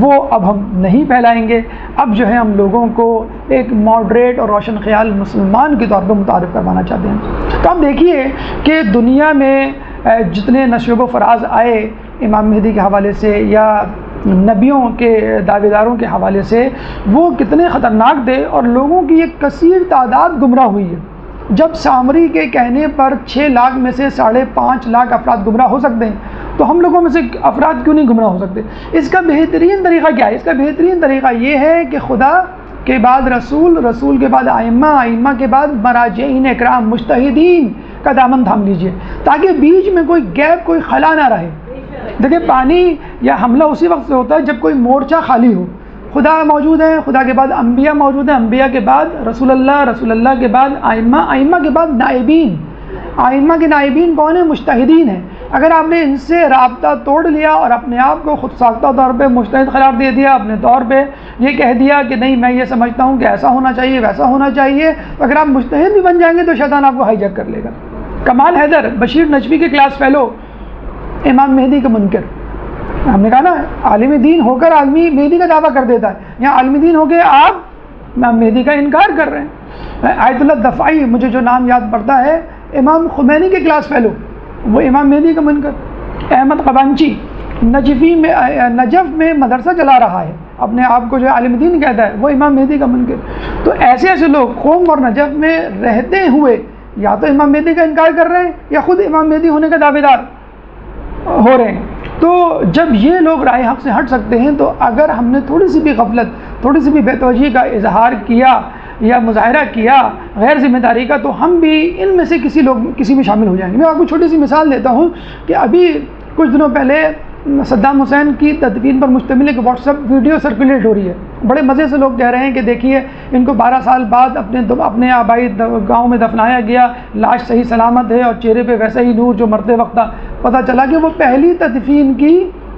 وہ اب ہم نہیں پھیلائیں گے، اب جو ہے ہم لوگوں کو ایک ماڈریٹ اور روشن خیال مسلمان کے طور پر متعارف کروانا چاہتے ہیں۔ تو اب دیکھیے کہ دنیا میں جتنے نشیب و فراز آئے امام مہدی کے حوالے سے یا نبیوں کے دعوے داروں کے حوالے سے، وہ کتنے خطرناک تھے اور لوگوں کی ایک کثیر تعداد گمراہ ہوئی ہے۔ جب سامری کے کہنے پر 6 لاکھ میں سے 5.5 لاکھ افراد گمراہ ہو سکتے ہیں تو ہم لوگوں میں سے افراد کیوں نہیں گمراہ ہو سکتے؟ اس کا بہترین طریقہ کیا ہے؟ اس کا بہترین طریقہ یہ ہے کہ خدا کے بعد رسول، رسول کے بعد ائمہ، ائمہ کے بعد مراجعین اکرام، مجتہدین کا دامن تھام لیجئے تاکہ بیچ میں کوئی گیپ، کوئی خلا نہ رہے۔ دیکھیں پانی یا حملہ اسی وقت سے ہوتا ہے جب کوئی مورچہ خالی ہو۔ خدا موجود ہے، خدا کے بعد انبیاء موجود ہیں، انبیاء کے بعد رسول اللہ، رسول اللہ کے بعد ائمہ، ائمہ کے بعد نائبین۔ ائمہ کے نائبین کون ہیں؟ مجتہدین ہیں۔ اگر آپ نے ان سے رابطہ توڑ لیا اور اپنے آپ کو خود ساختہ طور پہ مجتہد قرار دے دیا، اپنے طور پہ یہ کہہ دیا کہ نہیں میں یہ سمجھتا ہوں کہ ایسا ہونا چاہیے، ویسا ہونا چاہیے، تو اگر آپ مجتہد بھی بن جائیں گے تو شیطان آپ کو ہائی جیک کر لے گا۔ کمال حیدر بشیر نجوی کے کلاس فیلو، امام مہدی کا منکر۔ ہم نے کہا نا عالم دین ہو کر عالمی مہدی کا دعویٰ کر دیتا ہے، یہاں عالم دین ہو کے آپ امام مہدی کا انکار کر رہے ہیں۔ آیت اللہ دفاعی، مجھے جو نام یاد پڑتا ہے، امام خمینی کے کلاس فیلو، وہ امام مہدی کا منکر۔ احمد قبانچی نجف میں مدرسہ چلا رہا ہے، اپنے آپ کو جو عالم دین کہتا ہے، وہ امام مہدی کا منکر۔ تو ایسے ایسے لوگ قوم اور نجف میں رہتے ہوئے یا تو امام مہدی کا انکار کر رہے ہیں یا خود امام مہدی ہونے کا دعوے دار ہو رہے ہیں۔ تو جب یہ لوگ راہ حق سے ہٹ سکتے ہیں تو اگر ہم نے تھوڑی سی بھی غفلت، تھوڑی سی بھی بے توجہی کا اظہار کیا یا مظاہرہ کیا غیر ذمہ داری کا، تو ہم بھی ان میں سے کسی میں شامل ہو جائیں گے۔ میں آپ کو چھوٹی سی مثال دیتا ہوں کہ ابھی کچھ دنوں پہلے صدام حسین کی تدفین پر مشتمل ایک واٹس ایپ ویڈیو سرکولیٹ ہو رہی ہے۔ بڑے مزے سے لوگ کہہ رہے ہیں کہ دیکھیے ان کو 12 سال بعد اپنے آبائی گاؤں میں دفنایا گیا، لاش صحیح سلامت ہے اور چہرے پہ ویسا ہی نور جو مرتے وقت تھا۔ پتہ چلا کہ وہ پہلی تدفین کی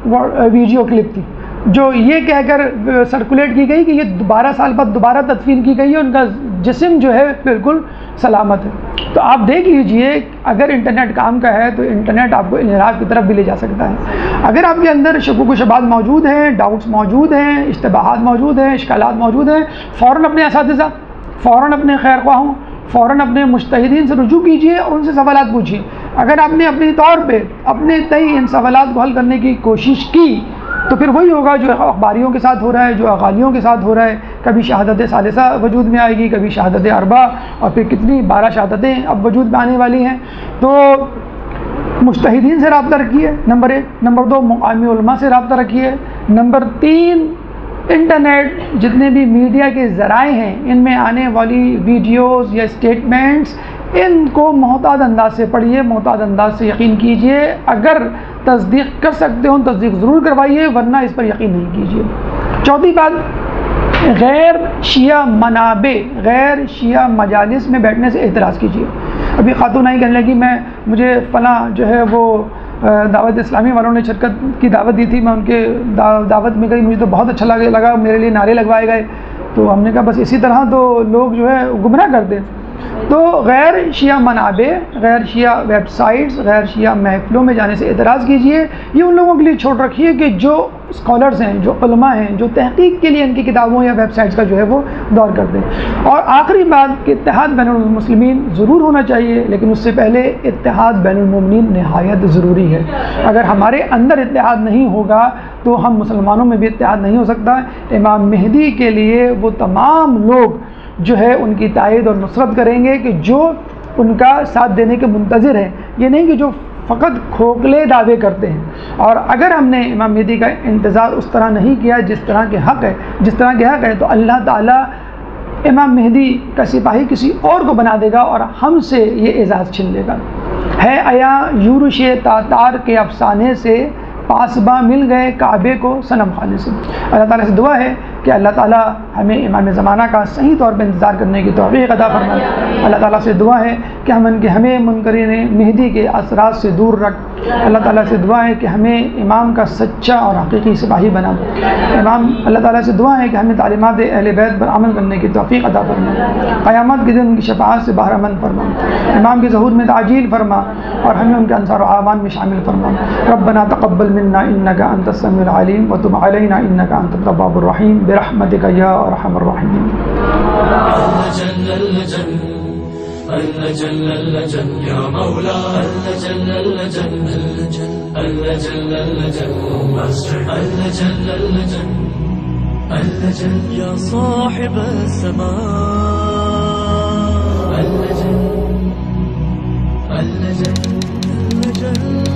ویڈیو کلپ تھی جو یہ کہہ کر سرکولیٹ کی گئی کہ یہ 12 سال بعد دوبارہ تدفین کی گئی ہے، ان کا جسم جو ہے بالکل سلامت ہے۔ تو آپ دیکھ لیجئے اگر انٹرنیٹ کام کا ہے تو انٹرنیٹ آپ کو انحراف کی طرف بھی لے جا سکتا ہے۔ اگر آپ کے اندر شکوک و شبہات موجود ہیں، ڈاؤٹس موجود ہیں، اشتباہات موجود ہیں، اشکالات موجود ہیں، فوراً اپنے اساتذہ، فوراً اپنے خیر خواہوں، فوراً اپنے مجتہدین سے رجوع کیجئے اور ان سے سوالات پوچھیے۔ اگر آپ نے اپنی طور پہ اپنے تئیں ان سوالات کو حل کرنے کی کوشش کی تو پھر وہی ہوگا جو اخباریوں کے ساتھ ہو رہا ہے، جو اغالیوں کے ساتھ ہو رہا ہے۔ کبھی شہادت ثالثہ وجود میں آئے گی، کبھی شہادت اربع، اور پھر کتنی 12 شہادتیں اب وجود میں آنے والی ہیں۔ تو مجتہدین سے رابطہ رکھیے، نمبر 1۔ نمبر 2 مقامی علماء سے رابطہ رکھیے۔ نمبر 3 انٹرنیٹ جتنے بھی میڈیا کے ذرائع ہیں ان میں آنے والی ویڈیوز یا اسٹیٹمنٹس، ان کو محتاط انداز سے پڑھیے، محتاط انداز سے یقین کیجئے۔ اگر تصدیق کر سکتے ہوں تصدیق ضرور کروائیے، ورنہ اس پر یقین نہیں کیجئے۔ چوتھی بات، غیر شیعہ منابع، غیر شیعہ مجالس میں بیٹھنے سے احتراز کیجئے۔ ابھی خاتون آئی کہنے لگی مجھے فلاں جو ہے وہ دعوت اسلامی والوں نے شرکت کی دعوت دی تھی، میں ان کے دعوت میں گئی، مجھے تو بہت اچھا لگا، میرے لیے نعرے لگوائے گئے۔ تو ہم نے کہا بس اسی طرح تو لوگ جو ہے گمراہ کرتے۔ تو غیر شیعہ منابع، غیر شیعہ ویب سائٹس، غیر شیعہ محفلوں میں جانے سے اعتراض کیجئے۔ یہ ان لوگوں کے لیے چھوڑ رکھیے کہ جو اسکالرز ہیں، جو علماء ہیں، جو تحقیق کے لیے ان کی کتابوں یا ویب سائٹس کا جو ہے وہ دور کرتے ہیں۔ اور آخری بات کہ اتحاد بین المسلمین ضرور ہونا چاہیے، لیکن اس سے پہلے اتحاد بین المومنین نہایت ضروری ہے۔ اگر ہمارے اندر اتحاد نہیں ہوگا تو ہم مسلمانوں میں بھی اتحاد نہیں ہو سکتا۔ امام مہدی کے لیے وہ تمام لوگ جو ہے ان کی تائید اور نصرت کریں گے کہ جو ان کا ساتھ دینے کے منتظر ہیں، یہ نہیں کہ جو فقط کھوکھلے دعوے کرتے ہیں۔ اور اگر ہم نے امام مہدی کا انتظار اس طرح نہیں کیا جس طرح کے حق ہے تو اللہ تعالیٰ امام مہدی کا سپاہی کسی اور کو بنا دے گا اور ہم سے یہ اعزاز چھین لے گا۔ ہے عیا یورش تاتار کے افسانے سے، پاسباں مل گئے کعبے کو صنم خانے سے۔ اللہ تعالیٰ سے دعا ہے کہ اللہ تعالیٰ ہمیں امام زمانہ کا صحیح طور پہ انتظار کرنے کی توفیق عطا فرمائے۔ اللہ تعالیٰ سے دعا ہے کہ ہمیں منکرین مہدی کے اثرات سے دور رکھ۔ اللہ تعالیٰ سے دعا ہے کہ ہمیں امام کا سچا اور حقیقی سپاہی بنا۔ اللہ تعالیٰ سے دعا ہے کہ ہمیں تعلیمات اہل بیت پر عمل کرنے کی توفیق عطا فرمائے۔ قیامت کے دن ان کی شفاعت سے بہرہ مند فرما۔ امام کے ظہور میں تعجیل فرما اور ہمیں ان کے انصار و اعوان میں شامل فرما۔ ربنا تقبل منا انک انت السمیع العلیم وتب علینا انک انت التواب الرحیم برحمتک یا ارحم الراحمین۔ اللجن اللجن يا مولا اللجن اللجن اللجن اللجن اللجن اللجن اللجن يا صاحب السماء اللجن اللجن اللجن